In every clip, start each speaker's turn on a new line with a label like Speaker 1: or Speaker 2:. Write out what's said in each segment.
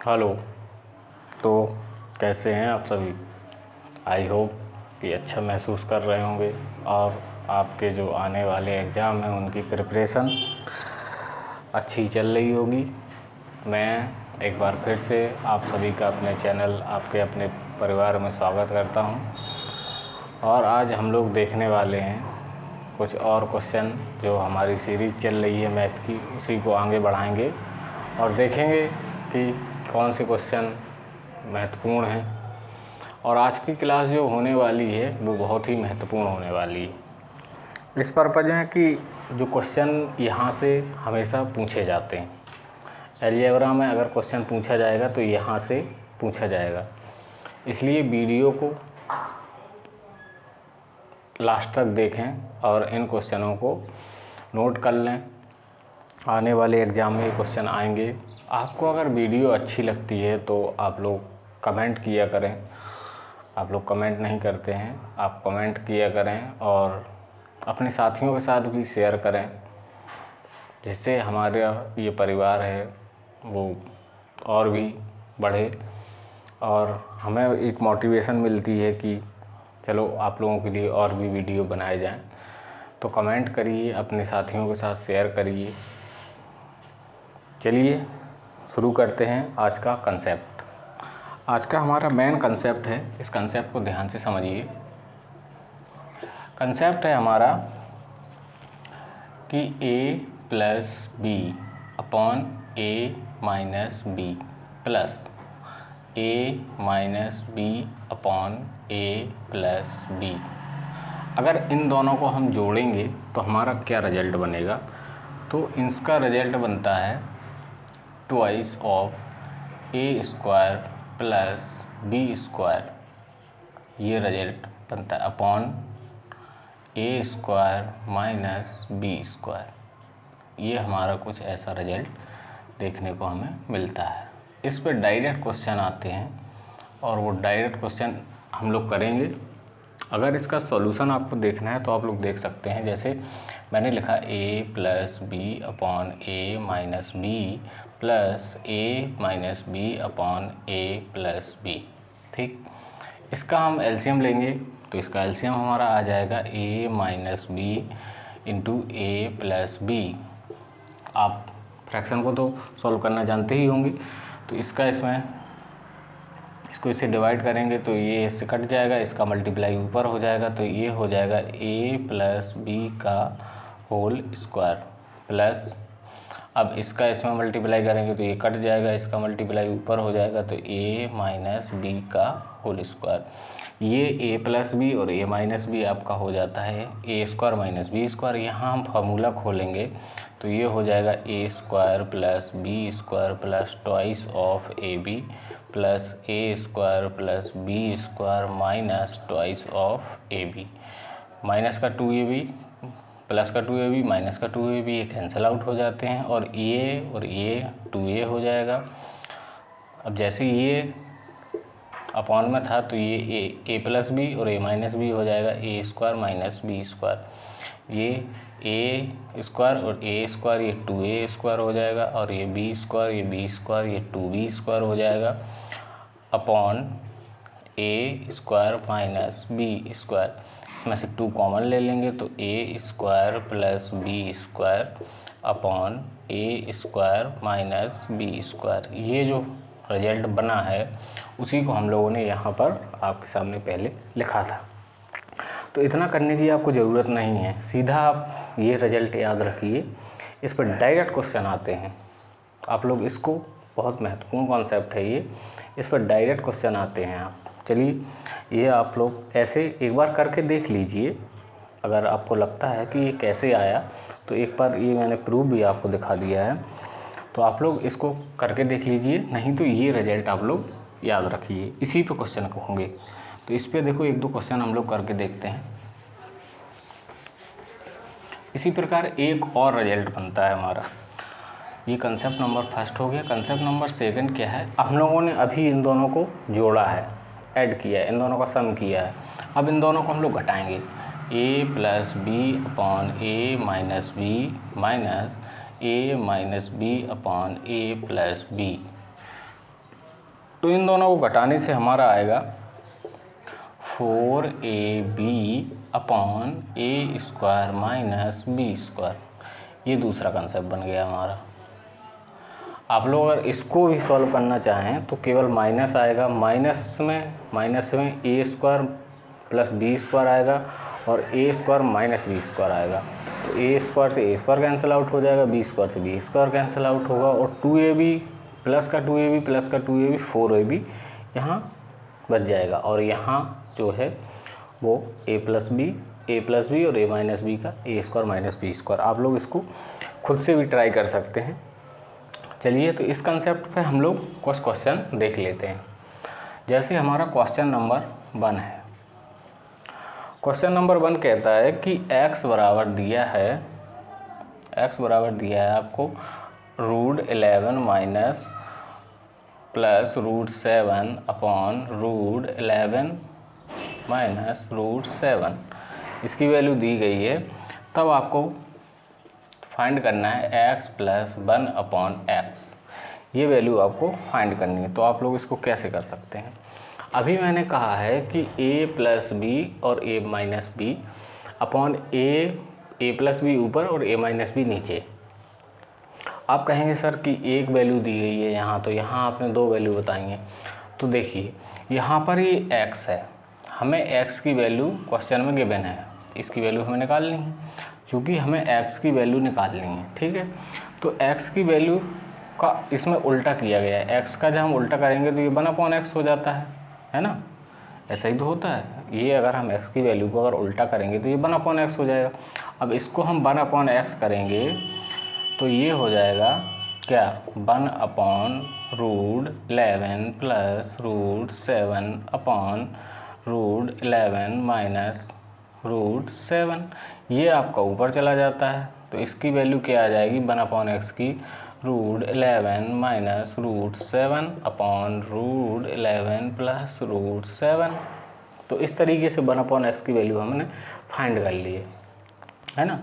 Speaker 1: Hello. तो कैसे हैं आप सभी? आई होप कि अच्छा महसूस कर रहे होंगे और आपके जो आने वाले एग्ज़ाम हैं उनकी प्रिपरेशन अच्छी चल रही होगी। मैं एक बार फिर से आप सभी का अपने चैनल आपके अपने परिवार में स्वागत करता हूं। और आज हम लोग देखने वाले हैं कुछ और क्वेश्चन जो हमारी सीरीज़ चल रही है मैथ की, उसी को आगे बढ़ाएंगे और देखेंगे कि कौन से क्वेश्चन महत्वपूर्ण हैं। और आज की क्लास जो होने वाली है वो बहुत ही महत्वपूर्ण होने वाली है। इस पर्पज़ है कि जो क्वेश्चन यहाँ से हमेशा पूछे जाते हैं, अलजेब्रा में अगर क्वेश्चन पूछा जाएगा तो यहाँ से पूछा जाएगा, इसलिए वीडियो को लास्ट तक देखें और इन क्वेश्चनों को नोट कर लें। आने वाले एग्ज़ाम में ये क्वेश्चन आएंगे। आपको अगर वीडियो अच्छी लगती है तो आप लोग कमेंट किया करें। आप लोग कमेंट नहीं करते हैं, आप कमेंट किया करें और अपने साथियों के साथ भी शेयर करें, जिससे हमारा ये परिवार है वो और भी बढ़े और हमें एक मोटिवेशन मिलती है कि चलो आप लोगों के लिए और भी वीडियो बनाए जाएं। तो कमेंट करिए, अपने साथियों के साथ शेयर करिए। चलिए शुरू करते हैं आज का कंसेप्ट। आज का हमारा मेन कंसेप्ट है, इस कंसेप्ट को ध्यान से समझिए। कंसेप्ट है हमारा कि a plus B upon a minus B plus a minus B upon a plus B. अगर इन दोनों को हम जोड़ेंगे तो हमारा क्या रिजल्ट बनेगा? तो इसका रिजल्ट बनता है twice of A square plus B square. ये रिजल्ट बनता है upon A square minus B square. ये हमारा कुछ ऐसा रिजल्ट देखने को हमें मिलता है। इस पर डायरेक्ट क्वेश्चन आते हैं और वो डायरेक्ट क्वेश्चन हम लोग करेंगे। अगर इसका सॉल्यूशन आपको देखना है तो आप लोग देख सकते हैं। जैसे मैंने लिखा a plus B upon A minus B plus A minus B upon A plus B. ठीक, इसका हम एलसीएम लेंगे तो इसका एलसीएम हमारा आ जाएगा a minus B into A plus B. आप फ्रैक्शन को तो सॉल्व करना जानते ही होंगे, तो इसको इससे डिवाइड करेंगे तो ये इससे कट जाएगा, इसका मल्टीप्लाई ऊपर हो जाएगा, तो ये हो जाएगा a प्लस बी का होल स्क्वायर प्लस, अब इसका इसमें मल्टीप्लाई करेंगे तो ये कट जाएगा, इसका मल्टीप्लाई ऊपर हो जाएगा, तो a माइनस बी का होल स्क्वायर। ये a प्लस बी और a माइनस बी आपका हो जाता है A square minus B square. यहाँ हम फार्मूला खोलेंगे तो ये हो जाएगा A square plus B square plus twice of A B plus A square plus B square minus twice of A B. Minus का 2ab प्लस का 2ab माइनस का 2ab ये कैंसिल आउट हो जाते हैं और ये 2a हो जाएगा। अब जैसे ये अपॉन में था तो ये ए प्लस बी और ए माइनस बी हो जाएगा A square minus B square. ये ए स्क्वायर और ए स्क्वायर ये 2a स्क्वायर हो जाएगा और ये बी स्क्वायर ये बी स्क्वायर ये 2b स्क्वायर हो जाएगा upon A square minus B square. इसमें से 2 कॉमन ले लेंगे तो A square plus B square upon A square minus B square. ये जो रिजल्ट बना है उसी को हम लोगों ने यहाँ पर आपके सामने पहले लिखा था। तो इतना करने की आपको ज़रूरत नहीं है, सीधा आप ये रिजल्ट याद रखिए। इस पर डायरेक्ट क्वेश्चन आते हैं, आप लोग इसको, बहुत महत्वपूर्ण कॉन्सेप्ट है ये, इस पर डायरेक्ट क्वेश्चन आते हैं। आप चलिए ये आप लोग ऐसे एक बार करके देख लीजिए। अगर आपको लगता है कि ये कैसे आया तो एक बार ये मैंने प्रूफ भी आपको दिखा दिया है, तो आप लोग इसको करके देख लीजिए, नहीं तो ये रिजल्ट आप लोग याद रखिए। इसी पे क्वेश्चन होंगे, तो इस पे देखो 1-2 क्वेश्चन हम लोग करके देखते हैं। इसी प्रकार एक और रिजल्ट बनता है हमारा। ये कंसेप्ट नंबर फर्स्ट हो गया। कंसेप्ट नंबर सेकंड क्या है? हम लोगों ने अभी इन दोनों को जोड़ा है, ऐड किया है, इन दोनों का सम किया है। अब इन दोनों को हम लोग घटाएंगे, a plus B upon A minus B minus A minus B upon A plus B. तो इन दोनों को घटाने से हमारा आएगा 4ab upon A square minus B square. ये दूसरा कंसेप्ट बन गया हमारा। आप लोग अगर इसको भी सॉल्व करना चाहें तो केवल माइनस आएगा, माइनस में ए स्क्वायर प्लस बी स्क्वायर आएगा और ए स्क्वायर माइनस बी स्क्वायर आएगा। तो ए स्क्वायर से ए स्क्वायर कैंसिल आउट हो जाएगा, बी स्क्वायर से बी स्क्वायर कैंसिल आउट होगा और 2ab प्लस का 2ab प्लस का 2ab 4ab यहाँ बच जाएगा। और यहाँ जो है वो a प्लस बी और a माइनस बी का ए स्क्वायर माइनस बी स्क्वायर। आप लोग इसको खुद से भी ट्राई कर सकते हैं। चलिए तो इस कंसेप्ट पे हम लोग कुछ क्वेश्चन देख लेते हैं। जैसे हमारा क्वेश्चन नंबर 1 है। क्वेश्चन नंबर 1 कहता है कि x बराबर दिया है आपको √11 माइनस प्लस √7 अपॉन √11 माइनस √7, इसकी वैल्यू दी गई है। तब आपको फाइंड करना है x प्लस 1 अपॉन x, ये वैल्यू आपको फाइंड करनी है। तो आप लोग इसको कैसे कर सकते हैं? अभी मैंने कहा है कि a प्लस बी और a minus B upon a plus B ऊपर और a माइनस बी नीचे। आप कहेंगे सर कि एक वैल्यू दी गई है यहाँ, तो यहाँ आपने 2 वैल्यू बताएंगे। तो देखिए यहाँ पर ये x है, हमें x की वैल्यू क्वेश्चन में गिवन है, इसकी वैल्यू हमें निकालनी है, क्योंकि हमें x की वैल्यू निकालनी है। ठीक है, तो x की वैल्यू का इसमें उल्टा किया गया है। x का जब हम उल्टा करेंगे तो ये 1/x हो जाता है ना, ऐसा ही तो होता है। ये अगर हम x की वैल्यू को अगर उल्टा करेंगे तो ये 1/x हो जाएगा। अब इसको हम 1/x करेंगे तो ये हो जाएगा क्या, 1/√11 प्लस √7 अपॉन √11 माइनस √7। ये आपका ऊपर चला जाता है तो इसकी वैल्यू क्या आ जाएगी, 1/x की √11 माइनस √7 अपॉन √11 प्लस √7। तो इस तरीके से 1/x की वैल्यू हमने फाइंड कर ली है ना।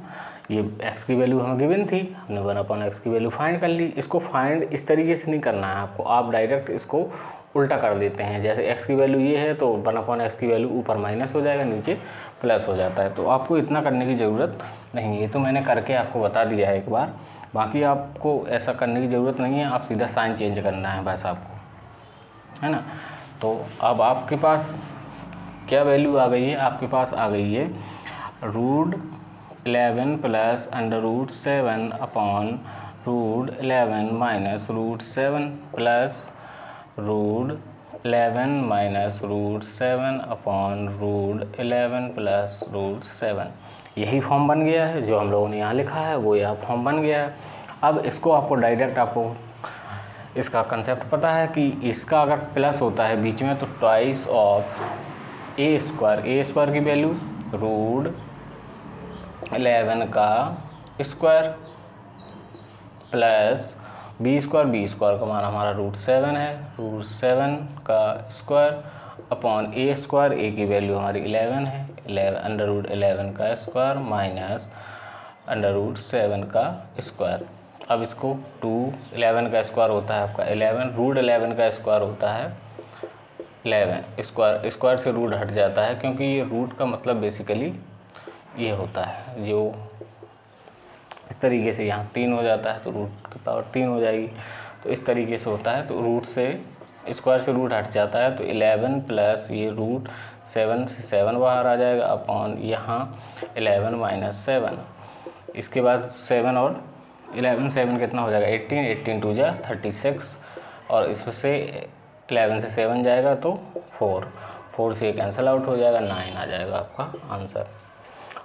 Speaker 1: ये x की वैल्यू हमें गिवन थी, हमने 1/x की वैल्यू फाइंड कर ली। इसको फाइंड इस तरीके से नहीं करना है आपको, आप डायरेक्ट इसको उल्टा कर देते हैं। जैसे x की वैल्यू ये है तो 1/x की वैल्यू ऊपर माइनस हो जाएगा, नीचे प्लस हो जाता है। तो आपको इतना करने की ज़रूरत नहीं है, ये तो मैंने करके आपको बता दिया है एक बार। बाकी आपको ऐसा करने की ज़रूरत नहीं है, आप सीधा साइन चेंज करना है बस आपको, है ना। तो अब आपके पास क्या वैल्यू आ गई है, आपके पास आ गई है √11 plus √7 upon √11 minus √7 plus √11 minus √7 upon √11 plus √7। यही फॉर्म बन गया है जो हम लोगों ने यहाँ लिखा है, वो यह फॉर्म बन गया है। अब इसको आपको डायरेक्ट आपको इसका कंसेप्ट पता है कि इसका अगर प्लस होता है बीच में तो ट्वाइस ऑफ ए स्क्वायर की वैल्यू √11 का स्क्वायर प्लस बी स्क्वायर का मान हमारा √7 है, √7 का स्क्वायर अपॉन ए स्क्वायर, ए की वैल्यू हमारी 11 है, √11 का स्क्वायर माइनस √7 का स्क्वायर। अब इसको 11 का स्क्वायर होता है आपका 11, √11 का स्क्वायर होता है 11, स्क्वायर से रूट हट जाता है, क्योंकि ये रूट का मतलब बेसिकली ये होता है, जो इस तरीके से यहाँ 3 हो जाता है तो रूट की पावर 3 हो जाएगी। तो इस तरीके से होता है, तो रूट से स्क्वायर से रूट हट जाता है तो 11 प्लस ये √7 से 7 बाहर आ जाएगा अपॉन यहाँ 11 माइनस 7। इसके बाद 7 और 11 7 कितना हो जाएगा 18 2 जा 36 और इसमें से 11 से 7 जाएगा तो 4 से कैंसिल आउट हो जाएगा, 9 आ जाएगा आपका आंसर।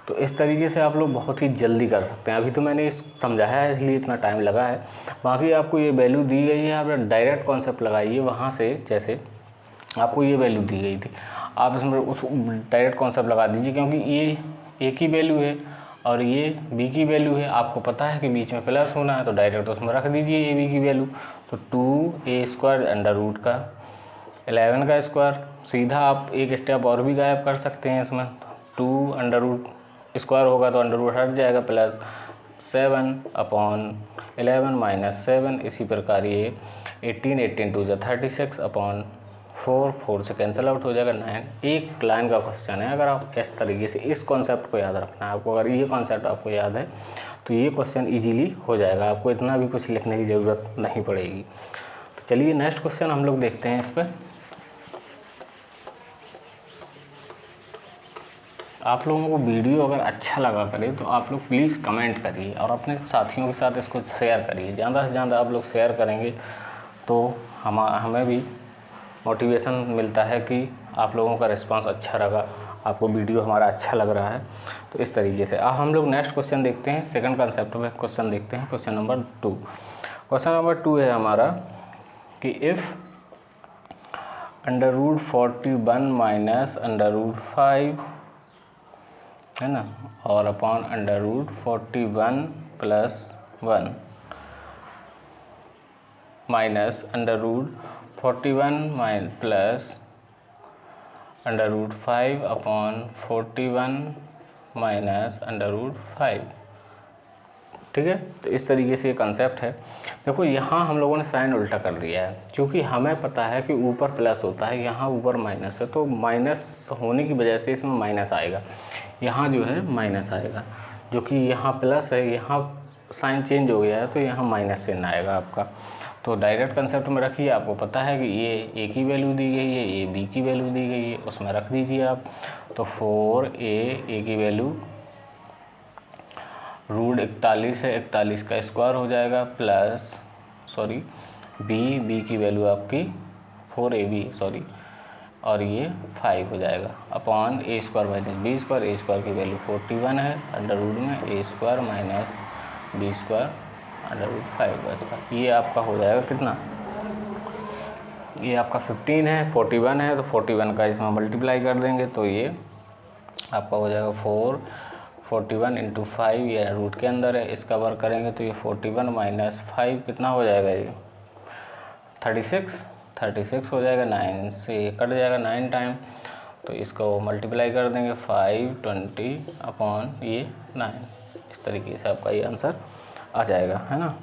Speaker 1: तो इस तरीके से आप लोग बहुत ही जल्दी कर सकते हैं। अभी तो मैंने इस समझाया है इसलिए इतना टाइम लगा है, बाकी आपको ये वैल्यू दी गई है, आप डायरेक्ट कॉन्सेप्ट लगाइए वहाँ से। जैसे आपको ये वैल्यू दी गई थी, आप इसमें उस डायरेक्ट कॉन्सेप्ट लगा दीजिए, क्योंकि ये ए की वैल्यू है और ये बी की वैल्यू है। आपको पता है कि बीच में प्लस होना है तो डायरेक्ट उसमें रख दीजिए ए बी की वैल्यू। तो 2a² अंडर रूट का 11 का स्क्वायर, सीधा आप एक स्टेप और भी गायब कर सकते हैं इसमें। 2 अंडर रूट स्क्वायर होगा तो अंडर रूट हट जाएगा, प्लस 7 अपॉन 11 माइनस 7, इसी प्रकार ये 18, 18 टू ज़ा 36 अपॉन 4, 4 से कैंसिल आउट हो जाएगा 9। एक लाइन का क्वेश्चन है, अगर आप इस तरीके से इस कॉन्सेप्ट को याद रखना है आपको, अगर ये कॉन्सेप्ट आपको याद है तो ये क्वेश्चन इजीली हो जाएगा, आपको इतना भी कुछ लिखने की ज़रूरत नहीं पड़ेगी। तो चलिए नेक्स्ट क्वेश्चन हम लोग देखते हैं। इस पर आप लोगों को वीडियो अगर अच्छा लगा करे तो आप लोग प्लीज़ कमेंट करिए और अपने साथियों के साथ इसको शेयर करिए। ज़्यादा से ज़्यादा आप लोग शेयर करेंगे तो हमें भी मोटिवेशन मिलता है कि आप लोगों का रिस्पांस अच्छा रहा, आपको वीडियो हमारा अच्छा लग रहा है। तो इस तरीके से अब हम लोग नेक्स्ट क्वेश्चन देखते हैं, सेकंड कंसेप्ट में क्वेश्चन देखते हैं, क्वेश्चन नंबर 2। क्वेश्चन नंबर 2 है हमारा कि इफ़ √41 माइनस √5 है ना, और upon √41 plus 1 minus √41 plus √5 upon 41 minus √5। ठीक है, तो इस तरीके से ये कंसेप्ट है। देखो यहाँ हम लोगों ने साइन उल्टा कर दिया है, क्योंकि हमें पता है कि ऊपर प्लस होता है, यहाँ ऊपर माइनस है, तो माइनस होने की वजह से इसमें माइनस आएगा, यहाँ जो है माइनस आएगा, जो कि यहाँ प्लस है, यहाँ साइन चेंज हो गया है तो यहाँ माइनस साइन आएगा आपका। तो डायरेक्ट कंसेप्ट में रखिए, आपको पता है कि ये ए की वैल्यू दी गई है, ये बी की वैल्यू दी गई है, उसमें रख दीजिए आप। तो 4a की वैल्यू √41 है, 41 का स्क्वायर हो जाएगा, प्लस बी की वैल्यू आपकी 4ab और ये 5 हो जाएगा, upon a square minus B square, a square की वैल्यू 41 है, अंडर रूट में a square minus B square √5 बचेगा। ये आपका हो जाएगा कितना, ये आपका 15 है, 41 है, तो 41 का इसमें मल्टीप्लाई कर देंगे तो ये आपका हो जाएगा 41 इंटू 5, ये रूट के अंदर है, इसका वर्क करेंगे तो ये 41 माइनस 5 कितना हो जाएगा, ये 36 हो जाएगा, 9 से ये कट जाएगा 9 टाइम, तो इसको मल्टीप्लाई कर देंगे 520 अपॉन ये 9। इस तरीके से आपका ये आंसर आ जाएगा, है ना।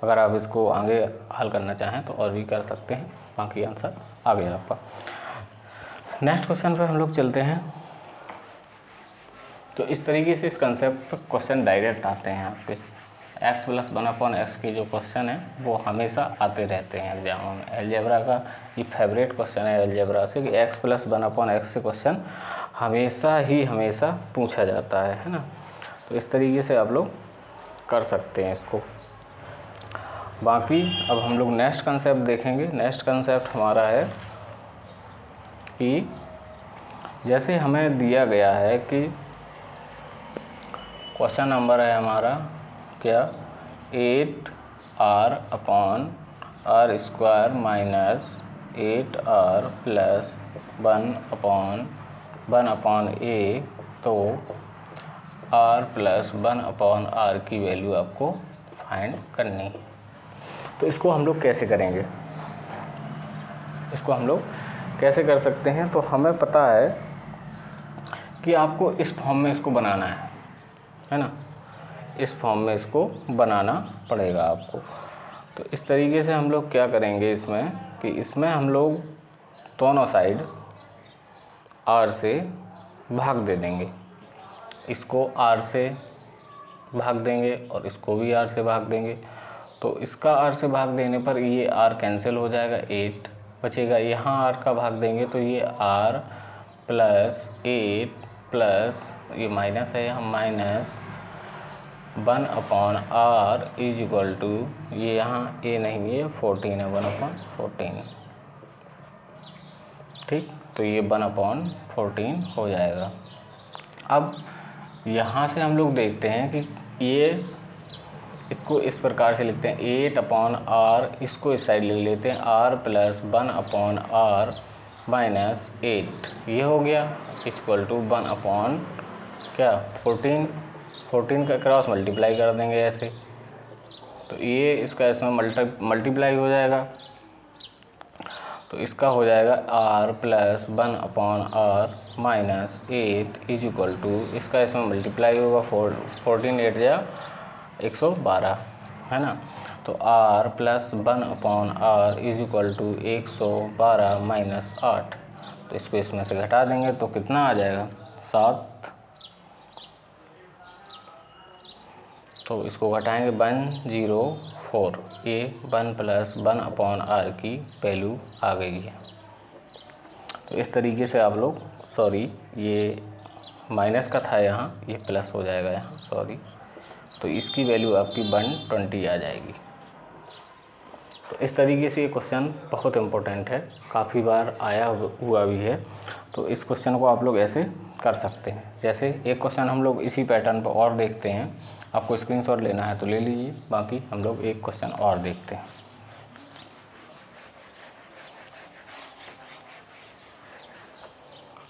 Speaker 1: अगर आप इसको आगे हल करना चाहें तो और भी कर सकते हैं, बाकी आंसर आ गया आपका। नेक्स्ट क्वेश्चन पर हम लोग चलते हैं। तो इस तरीके से इस कंसेप्ट पर क्वेश्चन डायरेक्ट आते हैं आपके। x + 1/x के जो क्वेश्चन है वो हमेशा आते रहते हैं एग्जामों में। अलजेब्रा का ये फेवरेट क्वेश्चन है अलजेब्रा से, कि x + 1/x से क्वेश्चन हमेशा पूछा जाता है ना। तो इस तरीके से आप लोग कर सकते हैं इसको। बाकी अब हम लोग नेक्स्ट कंसेप्ट देखेंगे। नेक्स्ट कंसेप्ट हमारा है कि जैसे हमें दिया गया है कि क्वेश्चन नंबर है हमारा क्या, 8r upon r square minus 8r plus 1 upon a, तो r प्लस 1 अपॉन r की वैल्यू आपको फाइंड करनी है। तो इसको हम लोग कैसे करेंगे, इसको हम लोग कैसे कर सकते हैं। तो हमें पता है कि आपको इस फॉर्म में इसको बनाना है ना, इस फॉर्म में इसको बनाना पड़ेगा आपको। तो इस तरीके से हम लोग क्या करेंगे इसमें, कि इसमें हम लोग दोनों साइड r से भाग दे देंगे, इसको r से भाग देंगे और इसको भी r से भाग देंगे। तो इसका r से भाग देने पर ये r कैंसिल हो जाएगा, 8 बचेगा। यहाँ r का भाग देंगे तो ये r प्लस 8 प्लस ये माइनस है, यहाँ minus 1 upon r is equal to, ये यहाँ a नहीं है 14 है, 1/14। ठीक, तो ये 1/14 हो जाएगा। अब यहाँ से हम लोग देखते हैं कि ये इसको इस प्रकार से लिखते हैं 8/r, इसको इस साइड ले लेते हैं, r प्लस 1/r माइनस 8, ये हो गया इक्वल टू 1/14 का क्रॉस मल्टीप्लाई कर देंगे ऐसे, तो ये इसका इसमें मल्टीप्लाई हो जाएगा। तो इसका हो जाएगा r plus 1/r minus 8 is equal to, इसका इसमें मल्टीप्लाई होगा 14 8 या 112 है ना। तो r plus 1/r is equal to 112 minus 8। तो इसको इसमें से घटा देंगे तो कितना आ जाएगा 7। तो इसको घटाएंगे 104। ये 1 प्लस 1/r की वैल्यू आ गई है। तो इस तरीके से आप लोग, सॉरी ये माइनस का था यहाँ, ये प्लस हो जाएगा यहाँ, सॉरी। तो इसकी वैल्यू आपकी 120 आ जाएगी। तो इस तरीके से ये क्वेश्चन बहुत इम्पोर्टेंट है, काफ़ी बार आया हुआ भी है। तो इस क्वेश्चन को आप लोग ऐसे कर सकते हैं। जैसे एक क्वेश्चन हम लोग इसी पैटर्न पर और देखते हैं, आपको स्क्रीनशॉट लेना है तो ले लीजिए, बाकी हम लोग एक क्वेश्चन और देखते हैं।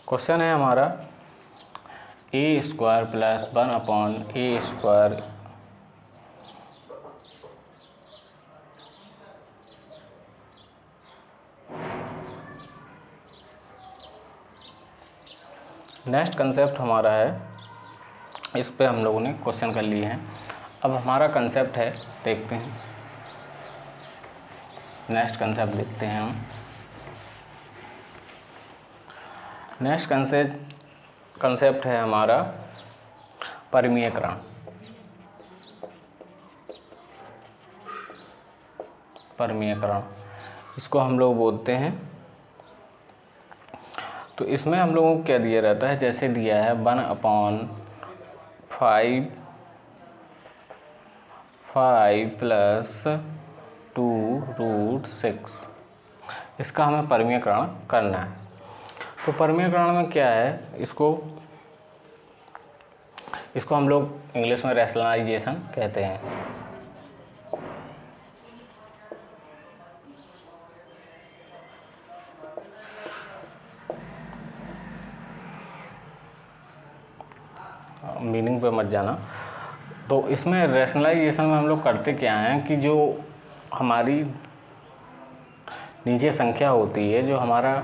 Speaker 1: क्वेश्चन है हमारा a² plus 1/a²। Next concept हमारा है, इस पे हम लोगों ने क्वेश्चन कर लिए हैं। अब हमारा कंसेप्ट है, देखते हैं नेक्स्ट कंसेप्ट देखते हैं हम। नेक्स्ट कंसेप्ट है हमारा परमीयकरण। परमीयकरण इसको हम लोग बोलते हैं। तो इसमें हम लोगों को क्या दिया रहता है, जैसे दिया है 1/5 प्लस 2√6, इसका हमें परमीयकरण करना है। तो परमीयकरण में क्या है, इसको हम लोग इंग्लिश में रैशनलाइजेशन कहते हैं। मीनिंग पे मत जाना। तो इसमें रैशनलाइजेशन में हम लोग करते क्या हैं कि जो हमारी नीचे संख्या होती है, जो हमारा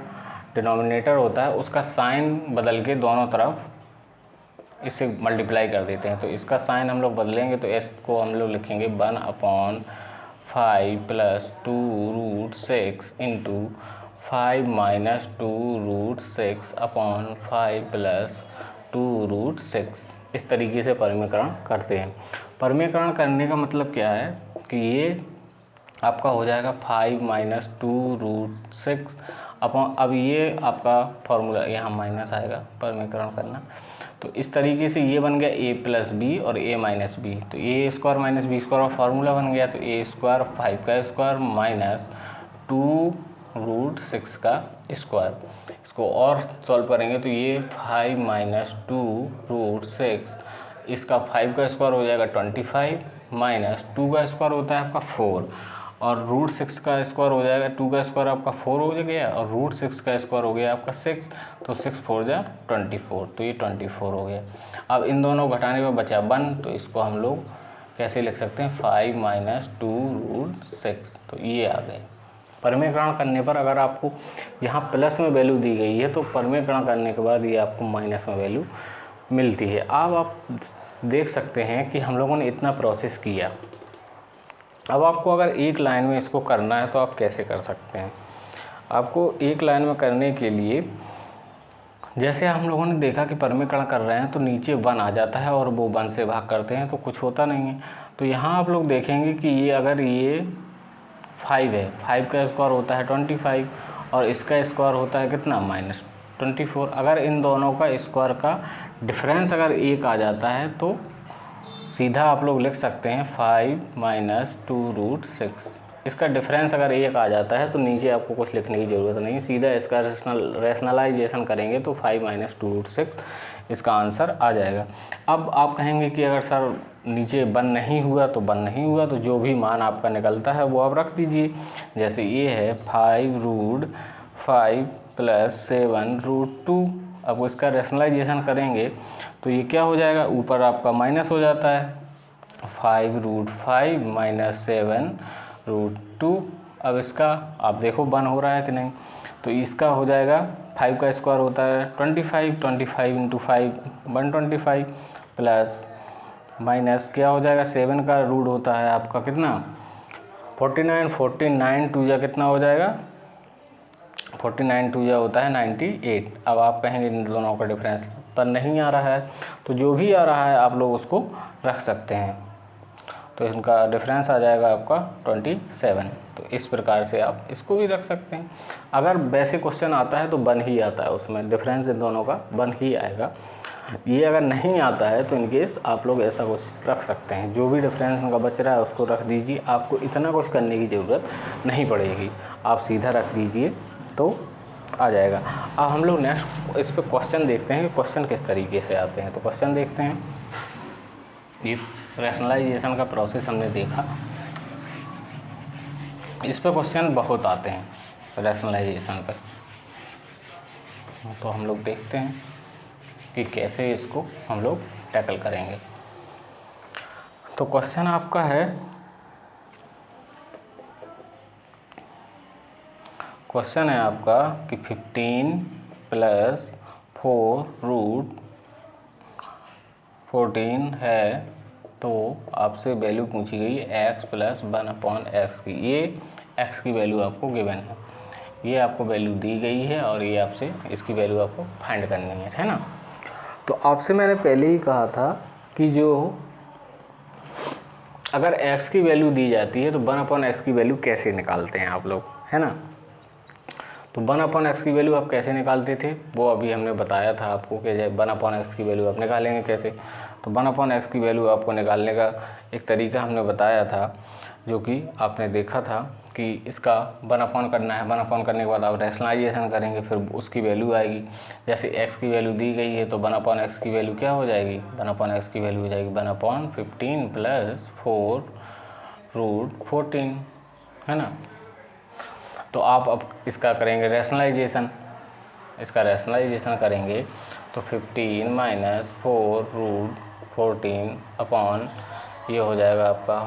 Speaker 1: डिनोमिनेटर होता है, उसका साइन बदल के दोनों तरफ इससे मल्टीप्लाई कर देते हैं। तो इसका साइन हम लोग बदलेंगे तो s को हम लोग लिखेंगे 1/5 plus 2√6 into 5 minus 2√6 upon 5 plus 2√6। इस तरीके से परमीयकरण करते हैं। परमीयकरण करने का मतलब क्या है कि ये आपका हो जाएगा 5 माइनस 2√6 अपॉन, अब ये आपका फॉर्मूला यहाँ माइनस आएगा परमीयकरण करना। तो इस तरीके से ये बन गया a प्लस बी और a माइनस बी। तो a² माइनस b² का फार्मूला बन गया। तो a² 5 का स्क्वायर माइनस 2√6 का स्क्वायर। इसको और सॉल्व करेंगे तो ये 5 माइनस 2√6, इसका 5 का स्क्वायर हो जाएगा 25 माइनस 2 का स्क्वायर होता है आपका 4 और √6 का स्क्वायर हो जाएगा, 2 का स्क्वायर आपका 4 हो गया और √6 का स्क्वायर हो गया आपका 6। तो 6 4 जा 24, तो ये 24 हो गया। अब इन दोनों घटाने में बचा 1, तो इसको हम लोग कैसे लिख सकते हैं 5 माइनस 2√6। तो ये आ गए। परमीयकरण करने पर अगर आपको यहाँ प्लस में वैल्यू दी गई है तो परमीयकरण करने के बाद ये आपको माइनस में वैल्यू मिलती है। अब आप देख सकते हैं कि हम लोगों ने इतना प्रोसेस किया। अब आपको अगर एक लाइन में इसको करना है तो आप कैसे कर सकते हैं। आपको एक लाइन में करने के लिए, जैसे हम लोगों ने देखा कि परमीयकरण कर रहे हैं तो नीचे 1 आ जाता है और वो 1 से भाग करते हैं तो कुछ होता नहीं है। तो यहाँ आप लोग देखेंगे कि ये अगर ये 5 है, 5 का स्क्वायर होता है 25 और इसका स्क्वायर होता है कितना -24। अगर इन दोनों का स्क्वायर का डिफरेंस अगर 1 आ जाता है तो सीधा आप लोग लिख सकते हैं 5 माइनस 2√6। इसका डिफरेंस अगर 1 आ जाता है तो नीचे आपको कुछ लिखने की ज़रूरत नहीं, सीधा इसका रैशनलाइजेशन करेंगे तो 5 माइनस 2√6 इसका आंसर आ जाएगा। अब आप कहेंगे कि अगर सर नीचे 1 नहीं हुआ तो 1 नहीं हुआ, तो जो भी मान आपका निकलता है वो आप रख दीजिए। जैसे ये है 5√5 प्लस 7√2। अब इसका रैशनलाइजेशन करेंगे तो ये क्या हो जाएगा, ऊपर आपका माइनस हो जाता है 5√5 माइनस 7√2। अब इसका आप देखो 1 हो रहा है कि नहीं, तो इसका हो जाएगा 5 का स्क्वायर होता है 25 इंटू 5 125 प्लस माइनस क्या हो जाएगा, 7 का रूट होता है आपका कितना 49, 49 टू जा कितना हो जाएगा 49 टू जा होता है 98। अब आप कहेंगे इन दोनों का डिफरेंस पर नहीं आ रहा है, तो जो भी आ रहा है आप लोग उसको रख सकते हैं, तो इनका डिफरेंस आ जाएगा आपका 27। तो इस प्रकार से आप इसको भी रख सकते हैं। अगर वैसे क्वेश्चन आता है तो बन ही आता है, उसमें डिफरेंस इन दोनों का बन ही आएगा। ये अगर नहीं आता है तो इन केस आप लोग ऐसा कुछ रख सकते हैं, जो भी डिफरेंस उनका बच रहा है उसको रख दीजिए, आपको इतना कुछ करने की ज़रूरत नहीं पड़ेगी, आप सीधा रख दीजिए तो आ जाएगा। अब हम लोग नेक्स्ट इस पर क्वेश्चन देखते हैं कि क्वेश्चन किस तरीके से आते हैं। तो क्वेश्चन देखते हैं, ये रैशनलाइजेशन का प्रोसेस हमने देखा, इस पर क्वेश्चन बहुत आते हैं रैशनलाइजेशन पर, तो हम लोग देखते हैं कि कैसे इसको हम लोग टैकल करेंगे। तो क्वेश्चन आपका है, क्वेश्चन है आपका कि 15 + 4 रूट 14 है, तो आपसे वैल्यू पूछी गई x + 1/x की। ये x की वैल्यू आपको गिवन है, ये आपको वैल्यू दी गई है और ये आपसे इसकी वैल्यू आपको फाइंड करनी है ना। तो आपसे मैंने पहले ही कहा था कि जो अगर x की वैल्यू दी जाती है तो 1/x की वैल्यू कैसे निकालते हैं आप लोग, है ना। तो 1/x की वैल्यू आप कैसे निकालते थे वो अभी हमने बताया था आपको कि 1/x की वैल्यू आप निकालेंगे कैसे। तो 1/x की वैल्यू आपको निकालने का एक तरीका हमने बताया था, जो कि आपने देखा था कि इसका 1/, करना है, 1/, करने के बाद आप रैशनलाइजेशन करेंगे, फिर उसकी वैल्यू आएगी। जैसे x की वैल्यू दी गई है तो 1/x की वैल्यू क्या हो जाएगी, 1/x की वैल्यू हो जाएगी 1/15 + 4 रूट 14, है ना। तो आप अब इसका करेंगे रैशनलाइजेशन, इसका रैशनलाइजेशन करेंगे तो 15 - 4 रूट 14 अपॉन ये हो जाएगा आपका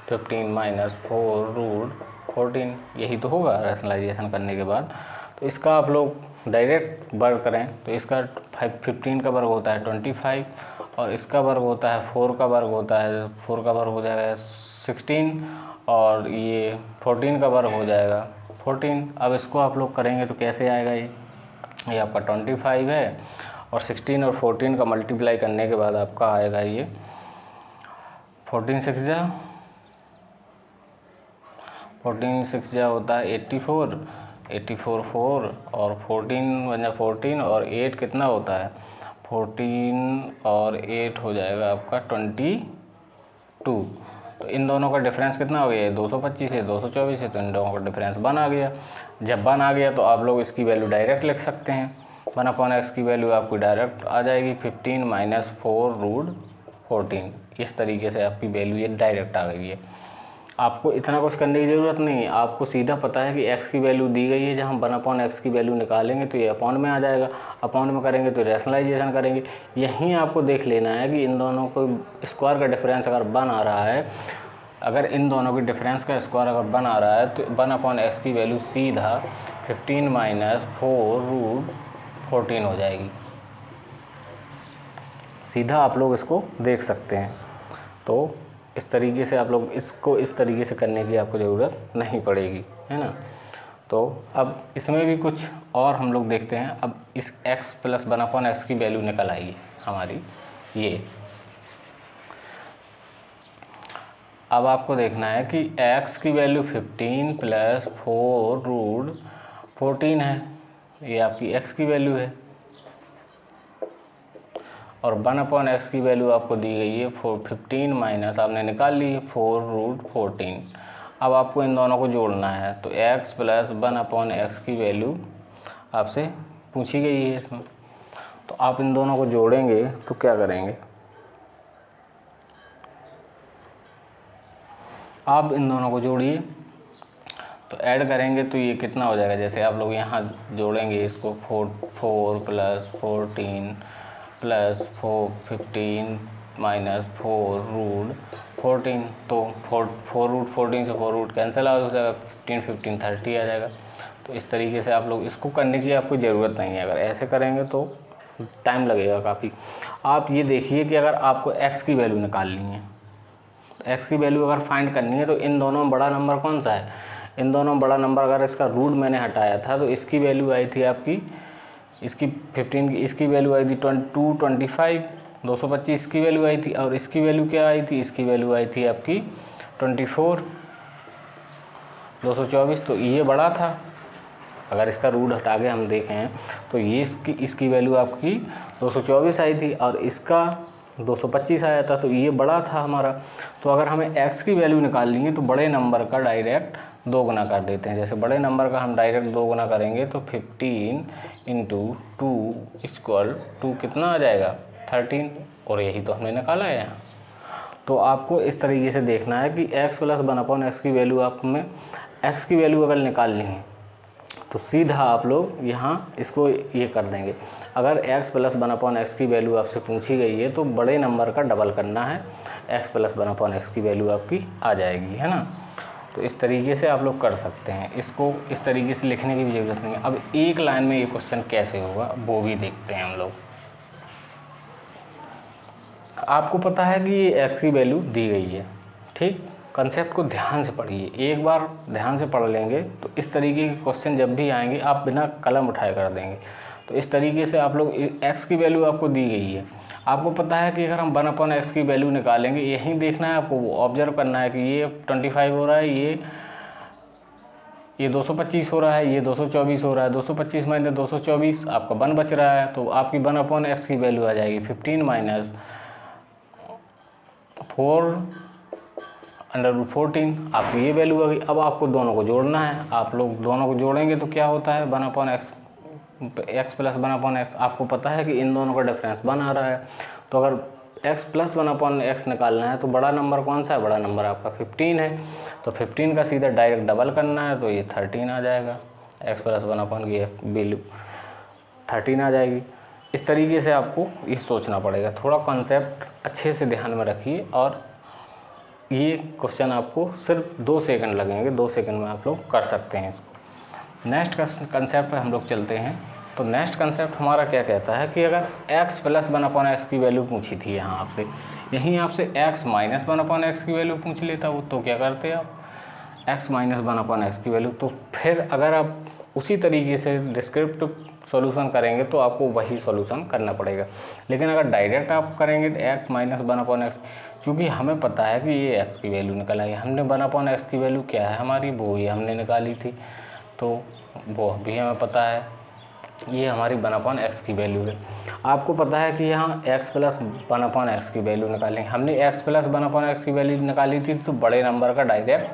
Speaker 1: 15 - 4 रूट 14, यही तो होगा रैशनलाइजेशन करने के बाद। तो इसका आप लोग डायरेक्ट वर्ग करें तो इसका 15 का वर्ग होता है 25 और इसका वर्ग होता है 4 का वर्ग होता है, 4 का वर्ग हो जाएगा 16 और ये 14 का वर्ग हो जाएगा 14। अब इसको आप लोग करेंगे तो कैसे आएगा, ये आपका 25 है और 16 और 14 का मल्टीप्लाई करने के बाद आपका आएगा ये 14 6 जा होता है 84, 84 4 और 14 बन 14 और 8 कितना होता है 14 और 8 हो जाएगा आपका 22। तो इन दोनों का डिफरेंस कितना हो गया, 225 है 224 है, तो इन दोनों का डिफरेंस 1 आ गया। जब 1 आ गया तो आप लोग इसकी वैल्यू डायरेक्ट लिख सकते हैं, 1/x की वैल्यू आपकी डायरेक्ट आ जाएगी 15 - 4 रूट 14। इस तरीके से आपकी वैल्यू ये डायरेक्ट आ गई है। आपको इतना कुछ करने की ज़रूरत नहीं है, आपको सीधा पता है कि x की वैल्यू दी गई है, जहाँ 1/x की वैल्यू निकालेंगे तो ये अपॉन में आ जाएगा, अपॉन में करेंगे तो रैशनलाइजेशन करेंगे। यहीं आपको देख लेना है कि इन दोनों को स्क्वायर का डिफरेंस अगर 1 आ रहा है, अगर इन दोनों के डिफरेंस का स्क्वायर अगर 1 आ रहा है तो 1/x की वैल्यू सीधा 15 - 4 रूट 14 हो जाएगी। सीधा आप लोग इसको देख सकते हैं। तो इस तरीके से आप लोग इसको इस तरीके से करने की आपको ज़रूरत नहीं पड़ेगी, है ना। तो अब इसमें भी कुछ और हम लोग देखते हैं। अब इस x + 1/x की वैल्यू निकल आई है हमारी ये। अब आपको देखना है कि x की वैल्यू 15 + 4 रूट 14 है, ये आपकी x की वैल्यू है और 1/x की वैल्यू आपको दी गई है 15 माइनस आपने निकाल ली है 4 रूट 14। अब आपको इन दोनों को जोड़ना है, तो x + 1/x की वैल्यू आपसे पूछी गई है इसमें। तो आप इन दोनों को जोड़ेंगे तो क्या करेंगे, आप इन दोनों को जोड़िए तो ऐड करेंगे तो ये कितना हो जाएगा, जैसे आप लोग यहाँ जोड़ेंगे इसको 4 + 14 + 15 - 4 रूट 14, तो 4 रूट 14 से 4 रूट कैंसिल आउट हो जाएगा, 15 15 30 आ जाएगा। तो इस तरीके से आप लोग इसको करने की आपको ज़रूरत नहीं है, अगर ऐसे करेंगे तो टाइम लगेगा काफ़ी। आप ये देखिए कि अगर आपको x की वैल्यू निकालनी है, तो x की वैल्यू अगर फाइंड करनी है तो इन दोनों में बड़ा नंबर कौन सा है, इन दोनों में बड़ा नंबर अगर इसका रूट मैंने हटाया था तो इसकी वैल्यू आई थी आपकी, इसकी 15 की इसकी वैल्यू आई थी 225, 225 की वैल्यू आई थी, और इसकी वैल्यू क्या आई थी, इसकी वैल्यू आई थी आपकी 24, 224। तो ये बड़ा था, अगर इसका रूट हटा के हम देखें तो ये इसकी वैल्यू आपकी 224 आई थी और इसका 225 आया था, तो ये बड़ा था हमारा। तो अगर हमें x की वैल्यू निकालनी है तो बड़े नंबर का डायरेक्ट 2 गुना कर देते हैं। जैसे बड़े नंबर का हम डायरेक्ट 2 गुना करेंगे तो 15 × 2 इक्वल टू कितना आ जाएगा 13, और यही तो हमने निकाला है यहाँ। तो आपको इस तरीके से देखना है कि x + 1/x की वैल्यू आप में x की वैल्यू अगर निकालनी है तो सीधा आप लोग यहाँ इसको ये कर देंगे। अगर x + 1/x की वैल्यू आपसे पूछी गई है तो बड़े नंबर का डबल करना है, x + 1/x की वैल्यू आपकी आ जाएगी, है ना। तो इस तरीके से आप लोग कर सकते हैं, इसको इस तरीके से लिखने की भी ज़रूरत नहीं है। अब एक लाइन में ये क्वेश्चन कैसे होगा वो भी देखते हैं हम लोग। आपको पता है कि ये x की वैल्यू दी गई है, ठीक। कंसेप्ट को ध्यान से पढ़िए, एक बार ध्यान से पढ़ लेंगे तो इस तरीके के क्वेश्चन जब भी आएंगे आप बिना कलम उठाए कर देंगे। तो इस तरीके से आप लोग x की वैल्यू आपको दी गई है, आपको पता है कि अगर हम 1/x की वैल्यू निकालेंगे, यहीं देखना है आपको, ऑब्जर्व करना है कि ये 25 हो रहा है, ये 225 हो रहा है, ये 224 हो रहा है। 225 - 224 आपका 1 बच रहा है, तो आपकी 1/x की वैल्यू आ जाएगी 15 - 4/14, आपकी ये वैल्यू आ गई। अब आपको दोनों को जोड़ना है, आप लोग दोनों को जोड़ेंगे तो क्या होता है 1/x, x + 1/x। आपको पता है कि इन दोनों का डिफरेंस 1 आ रहा है, तो अगर x + 1/x निकालना है तो बड़ा नंबर कौन सा है, बड़ा नंबर आपका 15 है। तो 15 का सीधा डायरेक्ट डबल करना है तो ये 13 आ जाएगा, x + 1/x की वैल्यू 13 आ जाएगी। इस तरीके से आपको ये सोचना पड़ेगा, थोड़ा कॉन्सेप्ट अच्छे से ध्यान में रखिए, और ये क्वेश्चन आपको सिर्फ 2 सेकंड लगेंगे, 2 सेकंड में आप लोग कर सकते हैं इसको। नेक्स्ट कंसेप्ट पे हम लोग चलते हैं। तो नेक्स्ट कंसेप्ट हमारा क्या कहता है कि अगर x + 1/x की वैल्यू पूछी थी यहाँ आपसे, यहीं आपसे x - 1/x की वैल्यू पूछ लेता वो, तो क्या करते आप x - 1/x की वैल्यू। तो फिर अगर आप उसी तरीके से डिस्क्रिप्टिव सॉल्यूशन करेंगे तो आपको वही सॉल्यूशन करना पड़ेगा। लेकिन अगर डायरेक्ट आप करेंगे तो x - 1/x, क्योंकि हमें पता है कि ये x की वैल्यू निकल आई, हमने 1/x की वैल्यू क्या है हमारी, वो ही हमने निकाली थी, तो वो भी हमें पता है, ये हमारी 1/x की वैल्यू है। आपको पता है कि यहाँ x + 1/x की वैल्यू निकालेंगे, हमने x + 1/x की वैल्यू निकाली थी तो बड़े नंबर का डायरेक्ट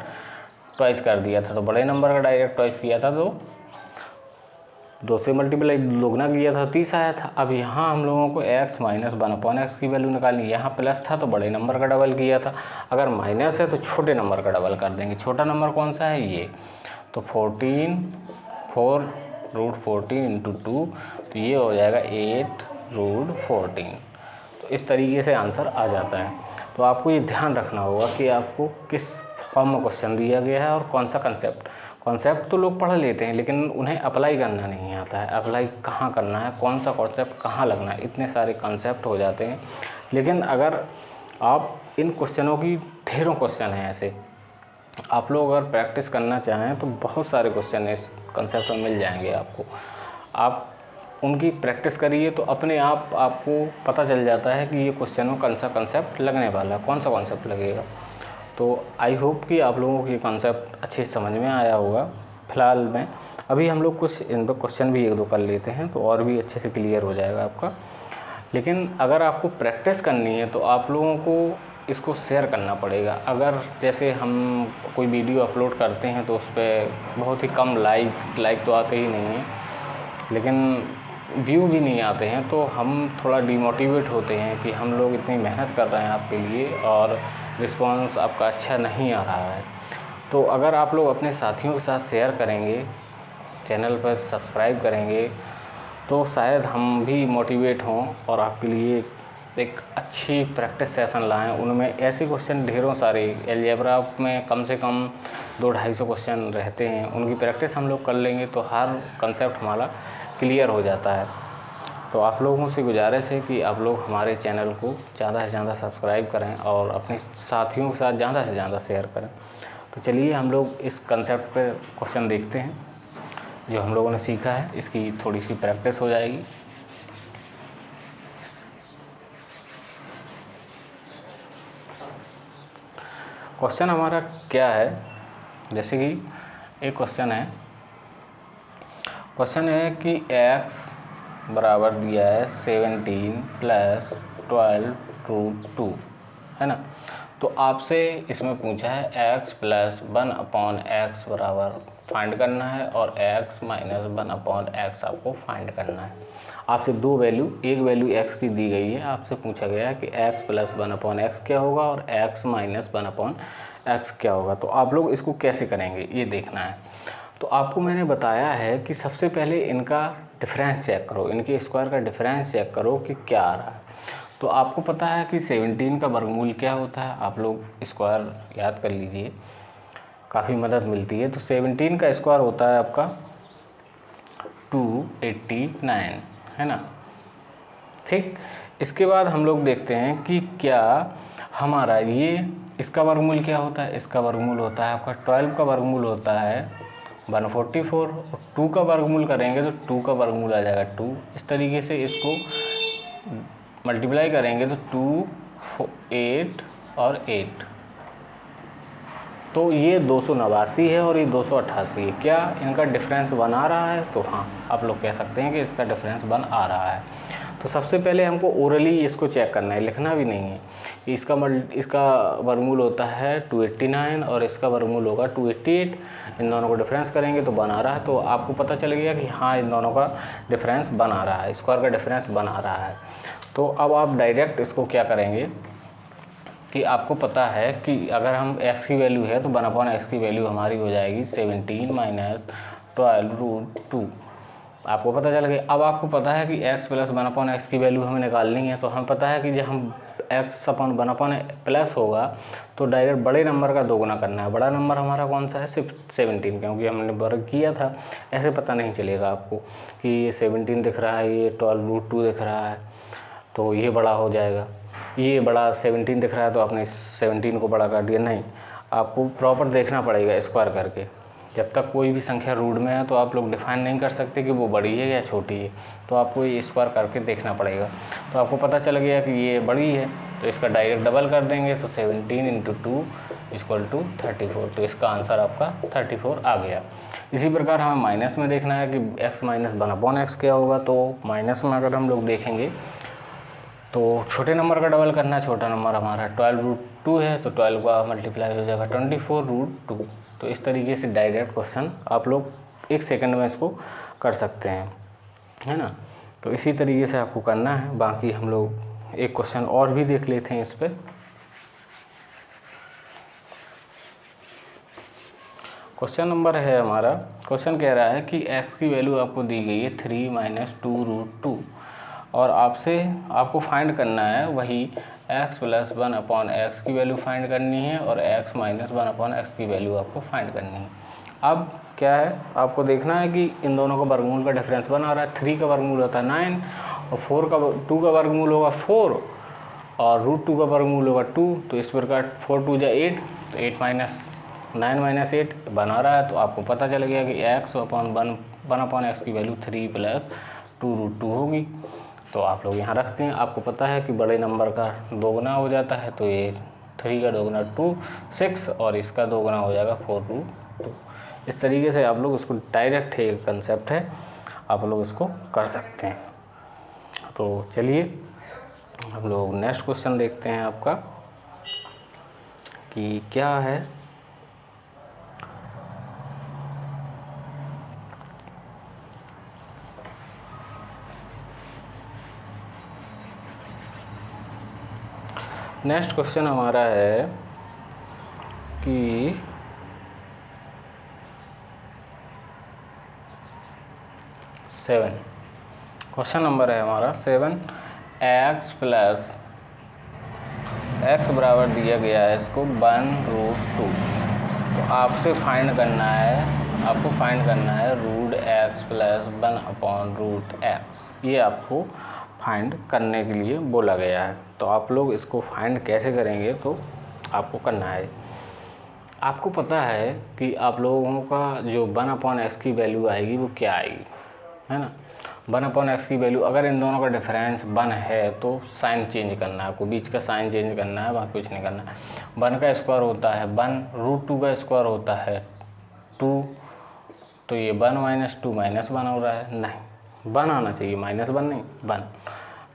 Speaker 1: ट्वाइस कर दिया था, तो बड़े नंबर का डायरेक्ट ट्वाइस किया था तो 2 से मल्टीप्लाई दोगुना किया था 30 आया था। अब यहाँ हम लोगों को x - 1/x की वैल्यू निकालनी, यहाँ प्लस था तो बड़े नंबर का डबल किया था, अगर माइनस है तो छोटे नंबर का डबल कर देंगे। छोटा नंबर कौन सा है, ये, तो 4√14 × 2, तो ये हो जाएगा 8√14। तो इस तरीके से आंसर आ जाता है। तो आपको ये ध्यान रखना होगा कि आपको किस फॉर्म में क्वेश्चन दिया गया है और कौन सा कॉन्सेप्ट तो लोग पढ़ लेते हैं लेकिन उन्हें अप्लाई करना नहीं आता है। अप्लाई कहाँ करना है, कौन सा कॉन्सेप्ट कहाँ लगना है, इतने सारे कॉन्सेप्ट हो जाते हैं। लेकिन अगर आप इन क्वेश्चनों की ढेरों क्वेश्चन हैं ऐसे, आप लोग अगर प्रैक्टिस करना चाहें तो बहुत सारे क्वेश्चन इस कॉन्सेप्ट में मिल जाएंगे आपको। आप उनकी प्रैक्टिस करिए तो अपने आप आपको पता चल जाता है कि ये क्वेश्चन में कौन सा कॉन्सेप्ट लगने वाला है, कौन सा कॉन्सेप्ट लगेगा। तो आई होप कि आप लोगों को ये कॉन्सेप्ट अच्छे समझ में आया होगा। फ़िलहाल में अभी हम लोग कुछ इन पर क्वेश्चन भी 1-2 कर लेते हैं तो और भी अच्छे से क्लियर हो जाएगा आपका। लेकिन अगर आपको प्रैक्टिस करनी है तो आप लोगों को इसको शेयर करना पड़ेगा। अगर जैसे हम कोई वीडियो अपलोड करते हैं तो उस पर बहुत ही कम लाइक तो आते ही नहीं हैं, लेकिन व्यू भी नहीं आते हैं, तो हम थोड़ा डिमोटिवेट होते हैं कि हम लोग इतनी मेहनत कर रहे हैं आपके लिए और रिस्पांस आपका अच्छा नहीं आ रहा है। तो अगर आप लोग अपने साथियों के साथ शेयर करेंगे, चैनल पर सब्सक्राइब करेंगे, तो शायद हम भी मोटिवेट हों और आपके लिए एक अच्छी प्रैक्टिस सेशन लाएं। उनमें ऐसे क्वेश्चन ढेरों सारे, अलजेब्रा में कम से कम 200-250 क्वेश्चन रहते हैं, उनकी प्रैक्टिस हम लोग कर लेंगे तो हर कंसेप्ट हमारा क्लियर हो जाता है। तो आप लोगों से गुजारिश है कि आप लोग हमारे चैनल को ज़्यादा से ज़्यादा सब्सक्राइब करें और अपने साथियों के साथ ज़्यादा से ज़्यादा शेयर करें। तो चलिए हम लोग इस कंसेप्ट पे क्वेश्चन देखते हैं जो हम लोगों ने सीखा है, इसकी थोड़ी सी प्रैक्टिस हो जाएगी। क्वेश्चन हमारा क्या है, जैसे कि एक क्वेश्चन है कि x बराबर दिया है 17 + 12√2, है ना। तो आपसे इसमें पूछा है x + 1/x बराबर फाइंड करना है और x - 1/x आपको फाइंड करना है। आपसे दो वैल्यू, एक वैल्यू x की दी गई है, आपसे पूछा गया है कि x + 1/x क्या होगा और x - 1/x क्या होगा। तो आप लोग इसको कैसे करेंगे ये देखना है। तो आपको मैंने बताया है कि सबसे पहले इनका डिफरेंस चेक करो, इनके स्क्वायर का डिफरेंस चेक करो कि क्या आ रहा है। तो आपको पता है कि 17 का वर्गमूल क्या होता है, आप लोग स्क्वायर याद कर लीजिए, काफ़ी मदद मिलती है। तो 17 का स्क्वायर होता है आपका 289, है ना। ठीक, इसके बाद हम लोग देखते हैं कि क्या हमारा ये इसका वर्गमूल क्या होता है। इसका वर्गमूल होता है आपका 12 का वर्गमूल होता है 144 और 2 का वर्गमूल करेंगे तो 2 का वर्गमूल आ जाएगा 2। इस तरीके से इसको मल्टीप्लाई करेंगे तो 2, 8 और 8, तो ये 289 है और ये 288 है। क्या इनका डिफरेंस 1 आ रहा है? तो हाँ, आप लोग कह सकते हैं कि इसका डिफरेंस 1 आ रहा है। तो सबसे पहले हमको ओरली इसको चेक करना है, लिखना भी नहीं है। इसका वर्गमूल होता है 289 और इसका वर्गमूल होगा 288। इन दोनों को डिफरेंस करेंगे तो 1 आ रहा है। तो आपको पता चल गया कि हाँ, इन दोनों का डिफरेंस 1 आ रहा है, स्क्वायर का डिफरेंस 1 आ रहा है। तो अब आप डायरेक्ट इसको क्या करेंगे कि आपको पता है कि अगर हम x की वैल्यू है तो 1/x की वैल्यू हमारी हो जाएगी 17 - 12√2। आपको पता चल गया। अब आपको पता है कि x + 1/x की वैल्यू हमें निकालनी है। तो हमें पता है कि जब हम x/1 प्लस होगा तो डायरेक्ट बड़े नंबर का दोगुना करना है। बड़ा नंबर हमारा कौन सा है? सिर्फ 17, क्योंकि हमने वर्ग किया था। ऐसे पता नहीं चलेगा आपको कि ये 17 दिख रहा है, ये 12√2 दिख रहा है, तो ये बड़ा हो जाएगा। ये बड़ा 17 दिख रहा है तो आपने 17 को बड़ा कर दिया। नहीं, आपको प्रॉपर देखना पड़ेगा स्क्वायर करके। जब तक कोई भी संख्या रूट में है तो आप लोग डिफाइन नहीं कर सकते कि वो बड़ी है या छोटी है, तो आपको ये स्क्वायर करके देखना पड़ेगा। तो आपको पता चल गया कि ये बड़ी है तो इसका डायरेक्ट डबल कर देंगे तो 17 × 2 = 34। तो इसका आंसर आपका 34 आ गया। इसी प्रकार हमें माइनस में देखना है कि x - 1/x क्या होगा। तो माइनस में अगर हम लोग देखेंगे तो छोटे नंबर का डबल करना है। छोटा नंबर हमारा 12√2 है तो 12 का मल्टीप्लाई हो जाएगा 24√2। तो इस तरीके से डायरेक्ट क्वेश्चन आप लोग 1 सेकंड में इसको कर सकते हैं, है ना। तो इसी तरीके से आपको करना है। बाकी हम लोग एक क्वेश्चन और भी देख लेते हैं इस पर। क्वेश्चन नंबर है हमारा, क्वेश्चन कह रहा है कि x की वैल्यू आपको दी गई है 3 - 2√2 और आपको फाइंड करना है वही x + 1/x की वैल्यू फाइंड करनी है और x - 1/x की वैल्यू आपको फाइंड करनी है। अब क्या है, आपको देखना है कि इन दोनों का वर्गमूल का डिफरेंस 1 आ रहा है। 3 का वर्गमूल होता है 9 और 2 का वर्गमूल होगा 4 और √2 का वर्गमूल होगा 2। तो इस प्रकार 4 × 2 = 8, तो 8 - 9 - 8 बना रहा है। तो आपको पता चल गया कि x/1/x की वैल्यू 3 + 2√2 होगी। तो आप लोग यहाँ रखते हैं। आपको पता है कि बड़े नंबर का दोगुना हो जाता है, तो ये 3 का दोगुना 2 6 और इसका दोगुना हो जाएगा 4√2। इस तरीके से आप लोग इसको डायरेक्ट एक कंसेप्ट है, आप लोग इसको कर सकते हैं। तो चलिए हम लोग नेक्स्ट क्वेश्चन देखते हैं आपका कि क्या है। नेक्स्ट क्वेश्चन हमारा है कि क्वेश्चन नंबर है हमारा 7, x बराबर दिया गया है इसको 1√2। तो आपसे फाइंड करना है आपको फाइंड करना है रूट एक्स प्लस 1/√x, ये आपको फाइंड करने के लिए बोला गया है। तो आप लोग इसको फाइंड कैसे करेंगे, तो आपको करना है, आपको पता है कि आप लोगों का जो 1/x की वैल्यू आएगी वो क्या आएगी, है ना। 1/x की वैल्यू, अगर इन दोनों का डिफरेंस 1 है तो साइन चेंज करना है आपको, बीच का साइन चेंज करना है, बाकी कुछ नहीं करना है। 1 का स्क्वायर होता है 1, √2 का स्क्वायर होता है 2, तो ये 1 - 2 -1 हो रहा है, नहीं 1 आना चाहिए, -1 नहीं 1।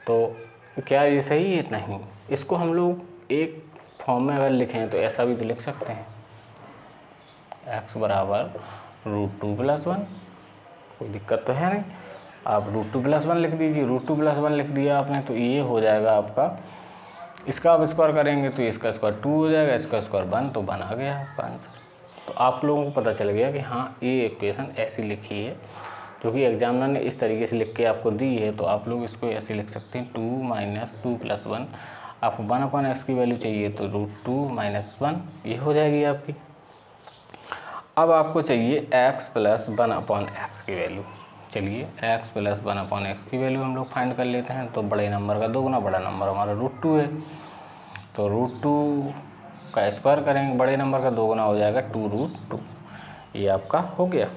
Speaker 1: तो क्या ये सही है? नहीं। इसको हम लोग एक फॉर्म में अगर लिखें तो ऐसा भी तो लिख सकते हैं, x बराबर √2 + 1, कोई दिक्कत तो है नहीं। आप √2 + 1 लिख दीजिए, √2 + 1 लिख दिया आपने तो ये हो जाएगा आपका, इसका आप स्क्वायर करेंगे तो इसका स्क्वायर 2 हो जाएगा, इसका स्क्वायर 1, तो 1 आ गया आपका आंसर। तो आप लोगों को पता चल गया कि हाँ ये इक्वेशन ऐसी लिखी है, क्योंकि एग्जामिनर ने इस तरीके से लिख के आपको दी है, तो आप लोग इसको ऐसे लिख सकते हैं 2 - 2 + 1। आपको 1/x की वैल्यू चाहिए तो √2 - 1 ये हो जाएगी आपकी। अब आपको चाहिए x + 1/x की वैल्यू। चलिए x + 1/x की वैल्यू हम लोग फाइंड कर लेते हैं। तो बड़े नंबर का दोगुना, बड़ा नंबर हमारा √2 है, तो √2 का स्क्वायर करेंगे, बड़े नंबर का दोगुना हो जाएगा 2√2, ये आपका हो गया।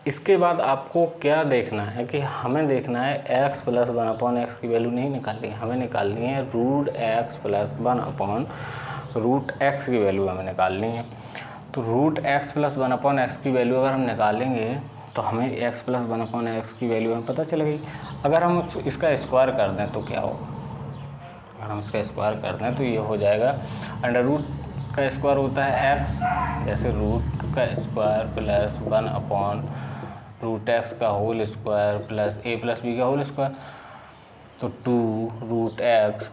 Speaker 1: इसके बाद आपको क्या देखना है कि हमें देखना है x + 1/x की वैल्यू नहीं निकालनी है, हमें निकालनी है √x + 1/√x की वैल्यू हमें निकालनी है। तो √x + 1/x की वैल्यू अगर हम निकालेंगे तो हमें x + 1/x की वैल्यू हमें पता चल गई। अगर हम इसका स्क्वायर कर दें तो क्या होगा, अगर हम इसका स्क्वायर कर दें तो ये हो जाएगा, √ का स्क्वायर होता है x, जैसे रूट का स्क्वायर प्लस 1/√x का whole square plus a + b का होल स्क्वायर, तो 2√x ×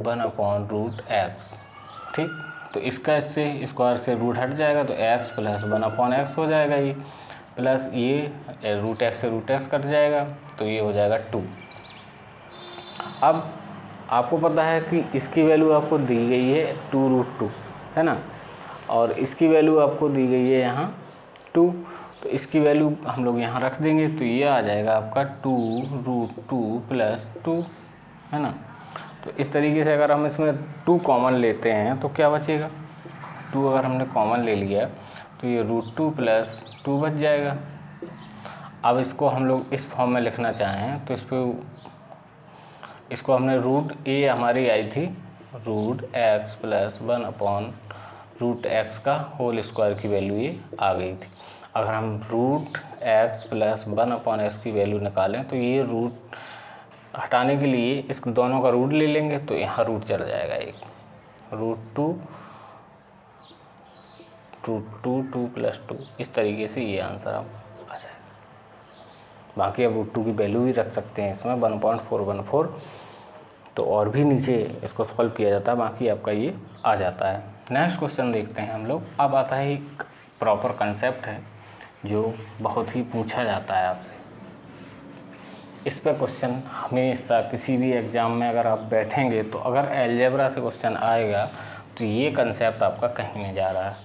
Speaker 1: 1/√x, ठीक। तो इसका इससे स्क्वायर से रूट हट जाएगा तो x + 1/x हो जाएगा ये, प्लस ये √x से √x कट जाएगा तो ये हो जाएगा 2। अब आपको पता है कि इसकी वैल्यू आपको दी गई है 2√2, है ना, और इसकी वैल्यू आपको दी गई है यहाँ 2, तो इसकी वैल्यू हम लोग यहाँ रख देंगे तो ये आ जाएगा आपका 2√2 + 2, है ना। तो इस तरीके से अगर हम इसमें 2 कॉमन लेते हैं तो क्या बचेगा, 2 अगर हमने कॉमन ले लिया तो ये √2 + 2 बच जाएगा। अब इसको हम लोग इस फॉर्म में लिखना चाहें तो इसको हमने √a हमारी आई थी √x + 1/√x का होल स्क्वायर की वैल्यू ये आ गई थी। अगर हम √x + 1/x की वैल्यू निकालें तो ये रूट हटाने के लिए इस दोनों का रूट ले लेंगे तो यहाँ रूट चला जाएगा एक, √2 + 2, इस तरीके से ये आंसर आप आ जाएगा। बाकी अब √2 की वैल्यू भी रख सकते हैं इसमें 1.414, तो और भी नीचे इसको सॉल्व किया जाता है, बाकी आपका ये आ जाता है। नेक्स्ट क्वेश्चन देखते हैं हम लोग। अब आता है एक प्रॉपर कंसेप्ट है जो बहुत ही पूछा जाता है आपसे, इस पर क्वेश्चन हमेशा किसी भी एग्ज़ाम में अगर आप बैठेंगे तो अगर अलजेब्रा से क्वेश्चन आएगा तो ये कंसेप्ट आपका कहीं नहीं जा रहा है,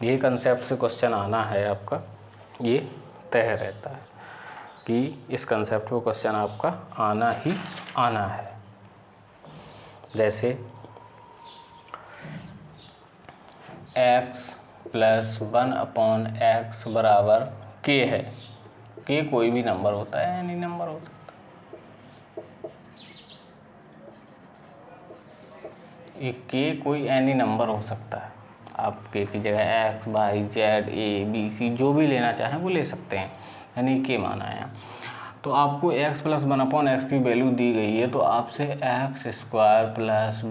Speaker 1: ये कंसेप्ट से क्वेश्चन आना है आपका, ये तय रहता है कि इस कंसेप्ट को क्वेश्चन आपका आना ही आना है। जैसे x + 1/x बराबर k है, k कोई भी नंबर होता है, एनी नंबर हो सकता है, ये k कोई एनी नंबर हो सकता है। आप k की जगह x, y, z, a, b, c जो भी लेना चाहें वो ले सकते हैं, यानी k माना है। तो आपको x + 1/x की वैल्यू दी गई है तो आपसे x² +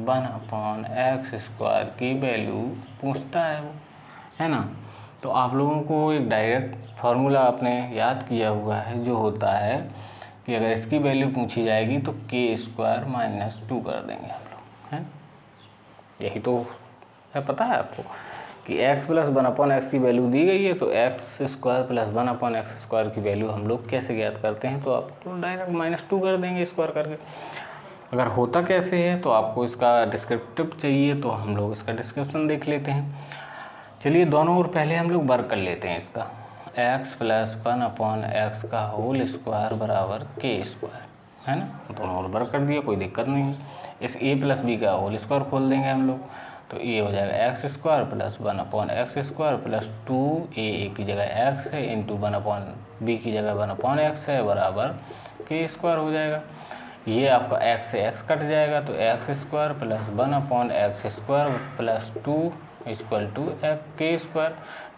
Speaker 1: 1/x² की वैल्यू पूछता है वो, है ना। तो आप लोगों को एक डायरेक्ट फार्मूला आपने याद किया हुआ है जो होता है कि अगर इसकी वैल्यू पूछी जाएगी तो k² - 2 कर देंगे हम लोग, हैं। यही तो है, पता है आपको कि x + 1/x की वैल्यू दी गई है तो x² + 1/x² की वैल्यू हम लोग कैसे ज्ञात करते हैं, तो आप तो डायरेक्ट -2 कर देंगे स्क्वायर करके। अगर होता कैसे है तो आपको इसका डिस्क्रिप्टिव चाहिए तो हम लोग इसका डिस्क्रिप्शन देख लेते हैं। चलिए दोनों ओर पहले हम लोग वर्क कर लेते हैं इसका। x प्लस 1/x का होल स्क्वायर बराबर k स्क्वायर, है ना। दोनों ओर वर्क कर दिया, कोई दिक्कत नहीं है। इस a प्लस बी का होल स्क्वायर खोल देंगे हम लोग, तो ये हो जाएगा x square plus 1/x square plus 2a की जगह x है इंटू 1/b की जगह 1/x है बराबर k स्क्वायर हो जाएगा। ये आपका x से x कट जाएगा, तो x square plus 1/x square plus 2 equal to k square.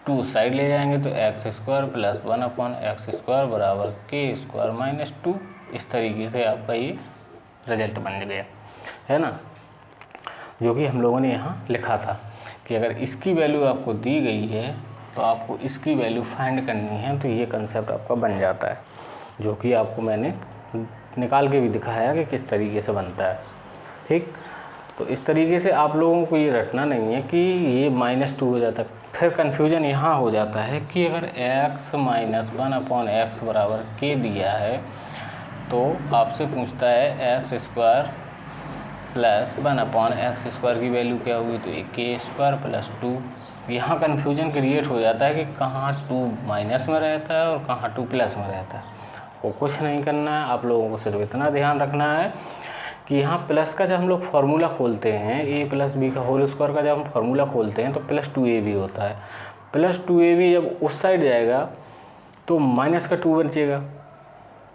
Speaker 1: 2 side ले जाएंगे तो x square plus 1/x square बराबर k स्क्वायर माइनस 2। इस तरीके से आपका ये रिजल्ट बन गया, है ना, जो कि हम लोगों ने यहाँ लिखा था कि अगर इसकी वैल्यू आपको दी गई है तो आपको इसकी वैल्यू फाइंड करनी है, तो ये कंसेप्ट आपका बन जाता है, जो कि आपको मैंने निकाल के भी दिखाया कि किस तरीके से बनता है। ठीक, तो इस तरीके से आप लोगों को ये रटना नहीं है कि ये -2 हो जाता है। फिर कन्फ्यूजन यहाँ हो जाता है कि अगर x माइनस 1/x बराबर k दिया है तो आपसे पूछता है x square plus 1/x square की वैल्यू क्या हुई, तो k स्क्वायर प्लस 2। यहाँ कन्फ्यूजन क्रिएट हो जाता है कि कहाँ 2 माइनस में रहता है और कहाँ 2 प्लस में रहता है। वो कुछ नहीं करना है, आप लोगों को सिर्फ इतना ध्यान रखना है कि यहाँ प्लस का जब हम लोग फार्मूला खोलते हैं, a प्लस बी का होल स्क्वायर का जब हम फार्मूला खोलते हैं तो प्लस 2ab होता है। प्लस 2ab जब उस साइड जाएगा तो माइनस का 2 बचेगा।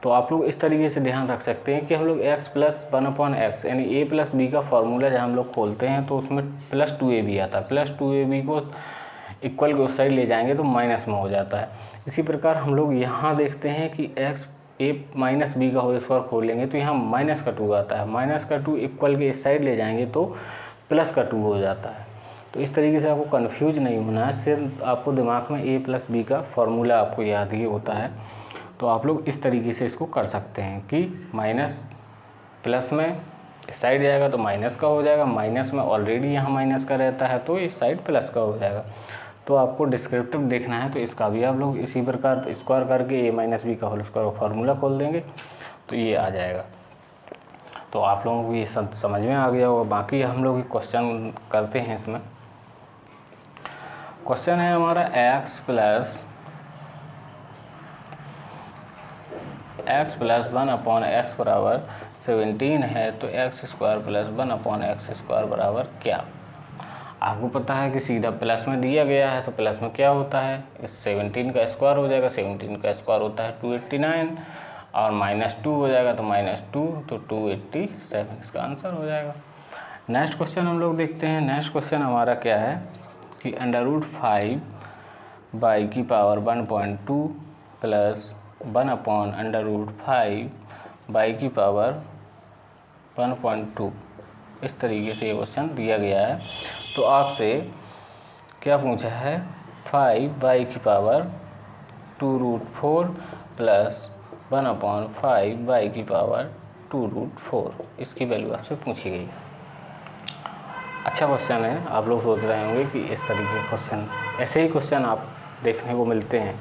Speaker 1: तो आप लोग इस तरीके से ध्यान रख सकते हैं कि हम लोग x प्लस 1/x यानी a प्लस बी का फार्मूला जब हम लोग खोलते हैं तो उसमें प्लस 2ab आता है। प्लस 2ab को इक्वल के उस साइड ले जाएंगे तो माइनस में हो जाता है। इसी प्रकार हम लोग यहाँ देखते हैं कि x a माइनस बी का होल स्क्वायर खोलेंगे तो यहाँ माइनस का 2 आता है। माइनस का 2 इक्वल के इस साइड ले जाएंगे तो प्लस का 2 हो जाता है। तो इस तरीके से आपको कन्फ्यूज नहीं होना है, सिर्फ आपको दिमाग में a प्लस बी का फार्मूला आपको याद ही होता है। तो आप लोग इस तरीके से इसको कर सकते हैं कि माइनस प्लस में इस साइड जाएगा तो माइनस का हो जाएगा, माइनस में ऑलरेडी यहाँ माइनस का रहता है तो इस साइड प्लस का हो जाएगा। तो आपको डिस्क्रिप्टिव देखना है तो इसका भी आप लोग इसी प्रकार स्क्वायर करके a माइनस बी का होल स्क्वायर फार्मूला खोल देंगे तो ये आ जाएगा। तो आप लोगों को ये सब समझ में आ गया होगा। बाकी हम लोग क्वेश्चन करते हैं। इसमें क्वेश्चन है हमारा x प्लस 1/x बराबर 17 है, तो x square plus 1/x square बराबर क्या। आपको पता है कि सीधा प्लस में दिया गया है तो प्लस में क्या होता है, इस 17 का स्क्वायर हो जाएगा। 17 का स्क्वायर होता है 289 और -2 हो जाएगा तो -2 तो 287 इसका आंसर हो जाएगा। नेक्स्ट क्वेश्चन हम लोग देखते हैं। नेक्स्ट क्वेश्चन हमारा क्या है कि √5 बाई की पावर 1.2 प्लस 1/√5 बाई की पावर 1.2 इस तरीके से ये क्वेश्चन दिया गया है। तो आपसे क्या पूछा है, 5 बाई की पावर 2√4 प्लस 1/5 बाई की पावर 2√4 इसकी वैल्यू आपसे पूछी गई। अच्छा क्वेश्चन है। आप लोग सोच रहे होंगे कि इस तरीके के क्वेश्चन, ऐसे ही क्वेश्चन आप देखने को मिलते हैं।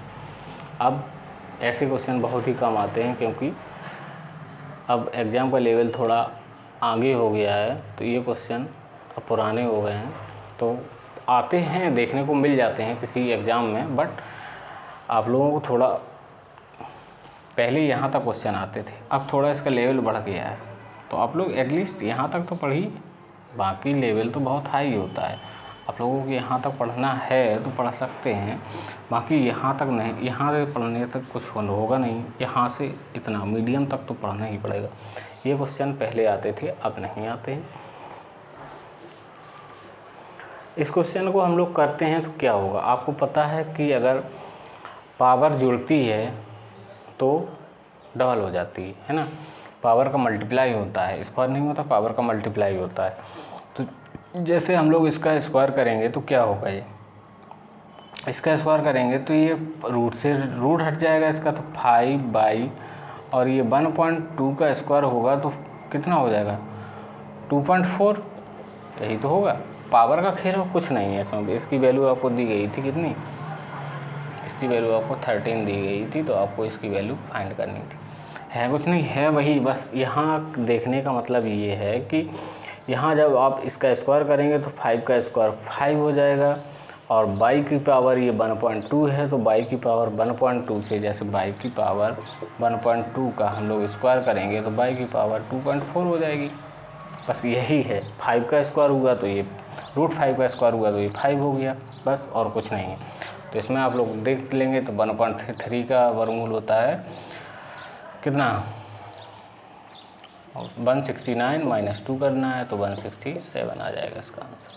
Speaker 1: अब ऐसे क्वेश्चन बहुत ही कम आते हैं क्योंकि अब एग्ज़ाम का लेवल थोड़ा आगे हो गया है, तो ये क्वेश्चन अब पुराने हो गए हैं। तो आते हैं, देखने को मिल जाते हैं किसी एग्ज़ाम में, बट आप लोगों को थोड़ा पहले यहाँ तक क्वेश्चन आते थे, अब थोड़ा इसका लेवल बढ़ गया है। तो आप लोग एटलीस्ट यहाँ तक तो पढ़िए, बाकी लेवल तो बहुत हाई होता है। आप लोगों को यहाँ तक पढ़ना है तो पढ़ सकते हैं, बाकी यहाँ तक नहीं, यहाँ से पढ़ने तक कुछ होगा नहीं, यहाँ से इतना मीडियम तक तो पढ़ना ही पड़ेगा। ये क्वेश्चन पहले आते थे, अब नहीं आते हैं। इस क्वेश्चन को हम लोग करते हैं तो क्या होगा, आपको पता है कि अगर पावर जुड़ती है तो डबल हो जाती है ना। पावर का मल्टीप्लाई होता है, स्क्वायर नहीं होता, पावर का मल्टीप्लाई होता है। तो जैसे हम लोग इसका स्क्वायर करेंगे तो क्या होगा, ये इसका स्क्वायर करेंगे तो ये रूट से रूट हट जाएगा इसका, तो 5 बाई और ये 1.2 का स्क्वायर होगा तो कितना हो जाएगा 2.4, यही तो होगा। पावर का खेल कुछ नहीं है इसमें। इसकी वैल्यू आपको दी गई थी कितनी, इसकी वैल्यू आपको 13 दी गई थी, तो आपको इसकी वैल्यू फाइंड करनी थी। है कुछ नहीं है वही, बस यहाँ देखने का मतलब ये है कि यहाँ जब आप इसका स्क्वायर करेंगे तो 5 का स्क्वायर 5 हो जाएगा और y की पावर ये 1.2 है, तो y की पावर 1.2 से जैसे y की पावर 1.2 का हम लोग स्क्वायर करेंगे तो y की पावर 2.4 हो जाएगी। बस यही है, 5 का स्क्वायर हुआ तो ये √5 का स्क्वायर हुआ तो ये 5 हो गया, बस और कुछ नहीं है। तो इसमें आप लोग देख लेंगे तो 1.3 का वर्गमूल होता है कितना, 169 माइनस 2 करना है तो 167 आ जाएगा इसका आंसर।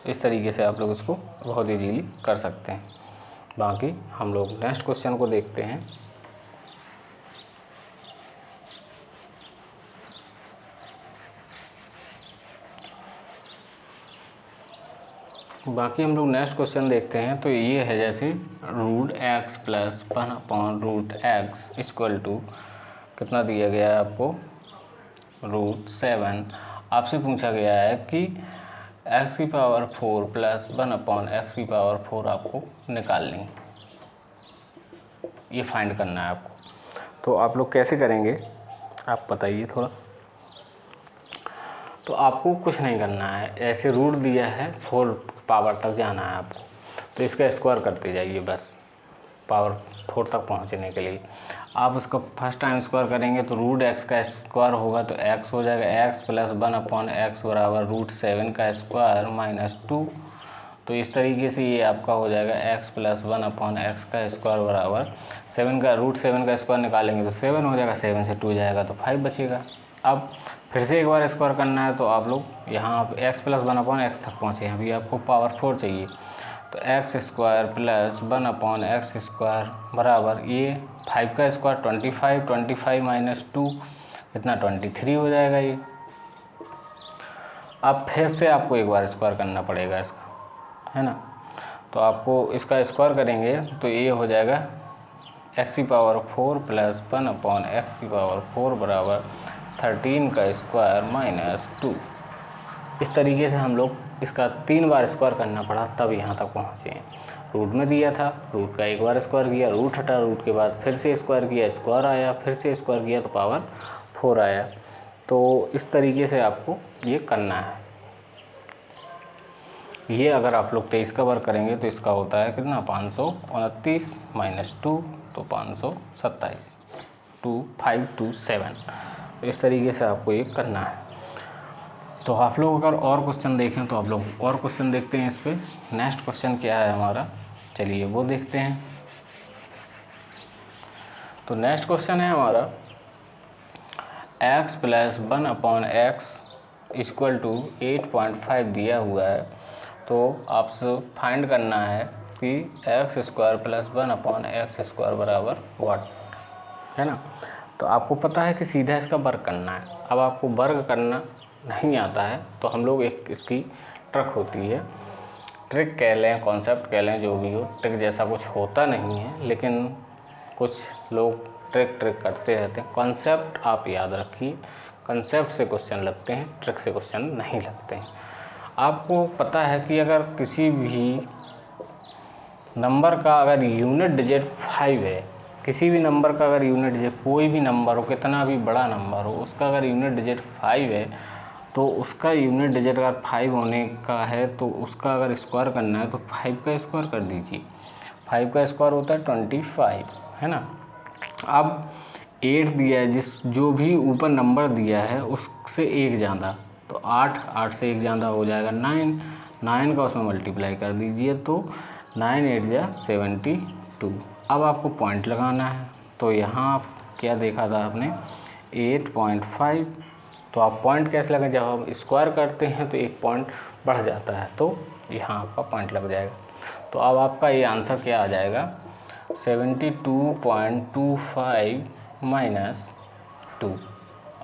Speaker 1: इस तरीके से आप लोग इसको बहुत ईजीली कर सकते हैं। बाकी हम लोग नेक्स्ट क्वेश्चन को देखते हैं। बाकी हम लोग नेक्स्ट क्वेश्चन देखते हैं। तो ये है जैसे √x plus 1/√x equal to कितना दिया गया है आपको, √7। आपसे पूछा गया है कि x की पावर 4 प्लस 1/x की पावर 4 आपको निकालनी, ये फाइंड करना है आपको। तो आप लोग कैसे करेंगे आप बताइए थोड़ा। तो आपको कुछ नहीं करना है, ऐसे रूट दिया है 4 पावर तक जाना है आपको, तो इसका स्क्वायर करते जाइए बस पावर 4 तक पहुंचने के लिए। आप उसका फर्स्ट टाइम स्क्वायर करेंगे तो √x का स्क्वायर होगा तो x हो जाएगा, x प्लस 1/x बराबर √7 का स्क्वायर माइनस 2। तो इस तरीके से ये आपका हो जाएगा x प्लस 1/x का स्क्वायर बराबर 7 का √7 का स्क्वायर निकालेंगे तो 7 हो जाएगा, 7 से 2 जाएगा तो 5 बचेगा। अब फिर से एक बार स्क्वायर करना है तो आप लोग यहाँ x प्लस 1/x तक पहुँचे, अभी आपको पावर 4 चाहिए तो x square plus 1/x square बराबर ये 5 का स्क्वायर 25 माइनस 2 कितना 23 हो जाएगा ये। अब फिर से आपको एक बार स्क्वायर करना पड़ेगा इसका, है ना। तो आपको इसका स्क्वायर करेंगे तो ये हो जाएगा x की पावर 4 प्लस 1/x की पावर 4 बराबर 13 का स्क्वायर माइनस 2। इस तरीके से हम लोग इसका 3 बार स्क्वायर करना पड़ा तब यहाँ तक पहुँचे हैं। रूट में दिया था, रूट का एक बार स्क्वायर किया, रूट हटा, रूट के बाद फिर से स्क्वायर किया, स्क्वायर आया, फिर से स्क्वायर किया तो पावर 4 आया। तो इस तरीके से आपको ये करना है। ये अगर आप लोग 23 का वर्क करेंगे तो इसका होता है कितना 529 माइनस 2 तो 527 2527। तो इस तरीके से आपको ये करना है। तो आप लोग अगर और क्वेश्चन देखें तो आप लोग और क्वेश्चन देखते हैं इस पर। नेक्स्ट क्वेश्चन क्या है हमारा, चलिए वो देखते हैं। तो नेक्स्ट क्वेश्चन है हमारा x plus 1/x equal to 8.5 दिया हुआ है। तो आपसे फाइंड करना है कि x square plus 1/x square बराबर व्हाट, है ना। तो आपको पता है कि सीधा इसका वर्ग करना है। अब आपको वर्ग करना नहीं आता है तो हम लोग एक इसकी ट्रिक होती है, ट्रिक कह लें, कॉन्सेप्ट कह लें, जो भी हो। ट्रिक जैसा कुछ होता नहीं है लेकिन कुछ लोग ट्रिक करते रहते हैं। कॉन्सेप्ट आप याद रखिए, कॉन्सेप्ट से क्वेश्चन लगते हैं, ट्रिक से क्वेश्चन नहीं लगते हैं। आपको पता है कि अगर किसी भी नंबर का अगर यूनिट डिजिट 5 है, किसी भी नंबर का अगर यूनिट डिजिट, कोई भी नंबर हो, कितना भी बड़ा नंबर हो, उसका अगर यूनिट डिजिट 5 है तो उसका यूनिट डिजिट अगर 5 होने का है तो उसका अगर स्क्वायर करना है तो 5 का स्क्वायर कर दीजिए। 5 का स्क्वायर होता है 25, है ना। अब 8 दिया है, जो भी ऊपर नंबर दिया है उससे एक ज़्यादा, तो 8 से एक ज़्यादा हो जाएगा 9 का उसमें मल्टीप्लाई कर दीजिए तो 9 8 जा 72। अब आपको पॉइंट लगाना है। तो यहाँ आप क्या देखा था आपने 8.5, तो आप पॉइंट कैसे लगाएं, जब आप स्क्वायर करते हैं तो एक पॉइंट बढ़ जाता है तो यहाँ आपका पॉइंट लग जाएगा। तो अब आपका ये आंसर क्या आ जाएगा 72.25 माइनस 2।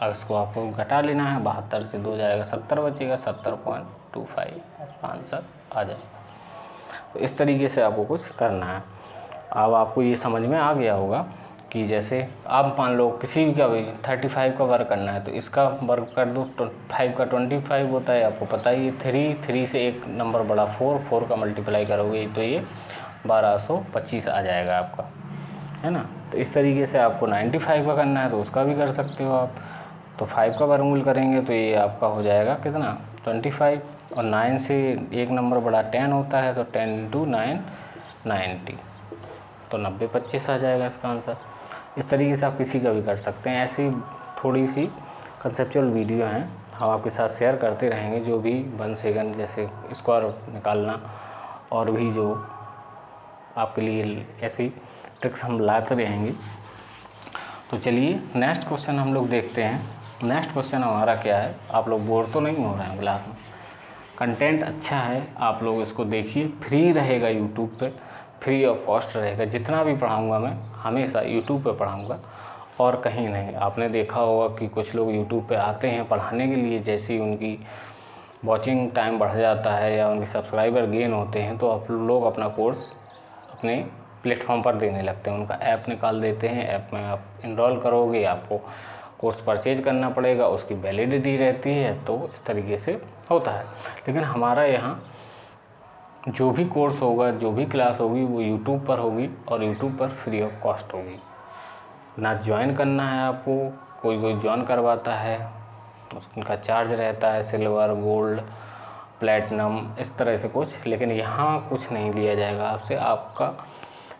Speaker 1: अब इसको आपको घटा लेना है, 72 से 2 जाएगा 70 बचेगा, 70.25 आंसर आ जाएगा। तो इस तरीके से आपको कुछ करना है। अब आपको ये समझ में आ गया होगा कि जैसे आप मान लो किसी भी का भी 35 का वर्क करना है तो इसका वर्क कर दो, 5 का 25 होता है, आपको पता ही है। 3 से एक नंबर बड़ा 4 का मल्टीप्लाई करोगे तो ये 1225 आ जाएगा आपका, है ना। तो इस तरीके से आपको 95 का करना है तो उसका भी कर सकते हो आप। तो 5 का वर्गमूल करेंगे तो ये आपका हो जाएगा कितना 25, और 9 से एक नंबर बड़ा 10 होता है, तो 10 × 9 90, तो 90 25 आ जाएगा इसका आंसर। इस तरीके से आप किसी का भी कर सकते हैं। ऐसी थोड़ी सी कंसेप्चुअल वीडियो हैं, हम आपके साथ शेयर करते रहेंगे, जो भी 1 सेकंड जैसे स्क्वायर निकालना और भी जो आपके लिए ऐसी ट्रिक्स हम लाते रहेंगे। तो चलिए नेक्स्ट क्वेश्चन हम लोग देखते हैं। नेक्स्ट क्वेश्चन हमारा क्या है, आप लोग बोर तो नहीं हो रहे हैं क्लास में? कंटेंट अच्छा है, आप लोग इसको देखिए, फ्री रहेगा, यूट्यूब पे फ्री ऑफ कॉस्ट रहेगा। जितना भी पढ़ाऊँगा मैं हमेशा यूट्यूब पे पढ़ाऊँगा और कहीं नहीं। आपने देखा होगा कि कुछ लोग यूट्यूब पे आते हैं पढ़ाने के लिए, जैसे ही उनकी वॉचिंग टाइम बढ़ जाता है या उनके सब्सक्राइबर गेन होते हैं, तो आप लोग अपना कोर्स अपने प्लेटफॉर्म पर देने लगते हैं, उनका ऐप निकाल देते हैं। ऐप में आप इनरोल करोगे, आपको कोर्स परचेज करना पड़ेगा, उसकी वैलिडिटी रहती है, तो इस तरीके से होता है। लेकिन हमारा यहाँ जो भी कोर्स होगा, जो भी क्लास होगी, वो यूट्यूब पर होगी और यूट्यूब पर फ्री ऑफ कॉस्ट होगी। ना ज्वाइन करना है आपको, कोई ज्वाइन करवाता है उसका चार्ज रहता है, सिल्वर, गोल्ड, प्लैटिनम, इस तरह से कुछ। लेकिन यहाँ कुछ नहीं लिया जाएगा आपसे, आपका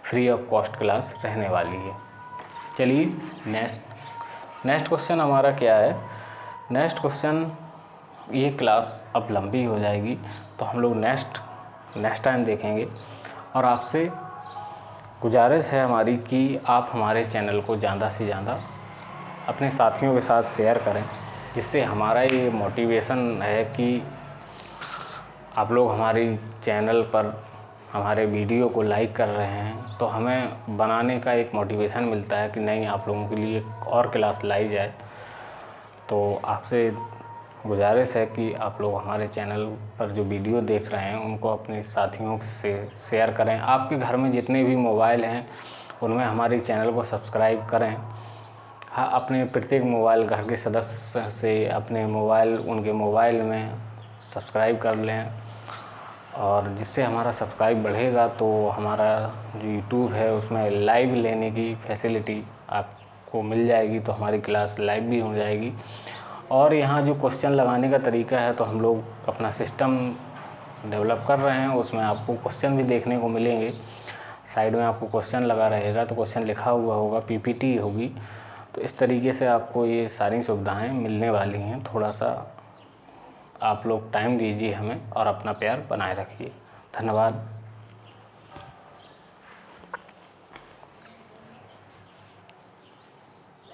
Speaker 1: फ्री ऑफ कॉस्ट क्लास रहने वाली है। चलिए नेक्स्ट क्वेश्चन हमारा क्या है। नेक्स्ट क्वेश्चन, ये क्लास अब लंबी हो जाएगी, तो हम लोग नेक्स्ट टाइम देखेंगे। और आपसे गुजारिश है हमारी कि आप हमारे चैनल को ज़्यादा से ज़्यादा अपने साथियों के साथ शेयर करें, जिससे हमारा ये मोटिवेशन है कि आप लोग हमारी चैनल पर हमारे वीडियो को लाइक कर रहे हैं, तो हमें बनाने का एक मोटिवेशन मिलता है कि नहीं, आप लोगों के लिए और क्लास लाई जाए। तो आपसे गुजारिश है कि आप लोग हमारे चैनल पर जो वीडियो देख रहे हैं उनको अपने साथियों से शेयर करें। आपके घर में जितने भी मोबाइल हैं उनमें हमारे चैनल को सब्सक्राइब करें। हाँ, अपने प्रत्येक मोबाइल घर के सदस्य से अपने मोबाइल उनके मोबाइल में सब्सक्राइब कर लें, और जिससे हमारा सब्सक्राइब बढ़ेगा तो हमारा जो यूट्यूब है उसमें लाइव लेने की फैसिलिटी आपको मिल जाएगी, तो हमारी क्लास लाइव भी हो जाएगी। और यहाँ जो क्वेश्चन लगाने का तरीका है, तो हम लोग अपना सिस्टम डेवलप कर रहे हैं, उसमें आपको क्वेश्चन भी देखने को मिलेंगे। साइड में आपको क्वेश्चन लगा रहेगा, तो क्वेश्चन लिखा हुआ होगा, पीपीटी होगी। तो इस तरीके से आपको ये सारी सुविधाएं मिलने वाली हैं। थोड़ा सा आप लोग टाइम दीजिए हमें और अपना प्यार बनाए रखिए। धन्यवाद।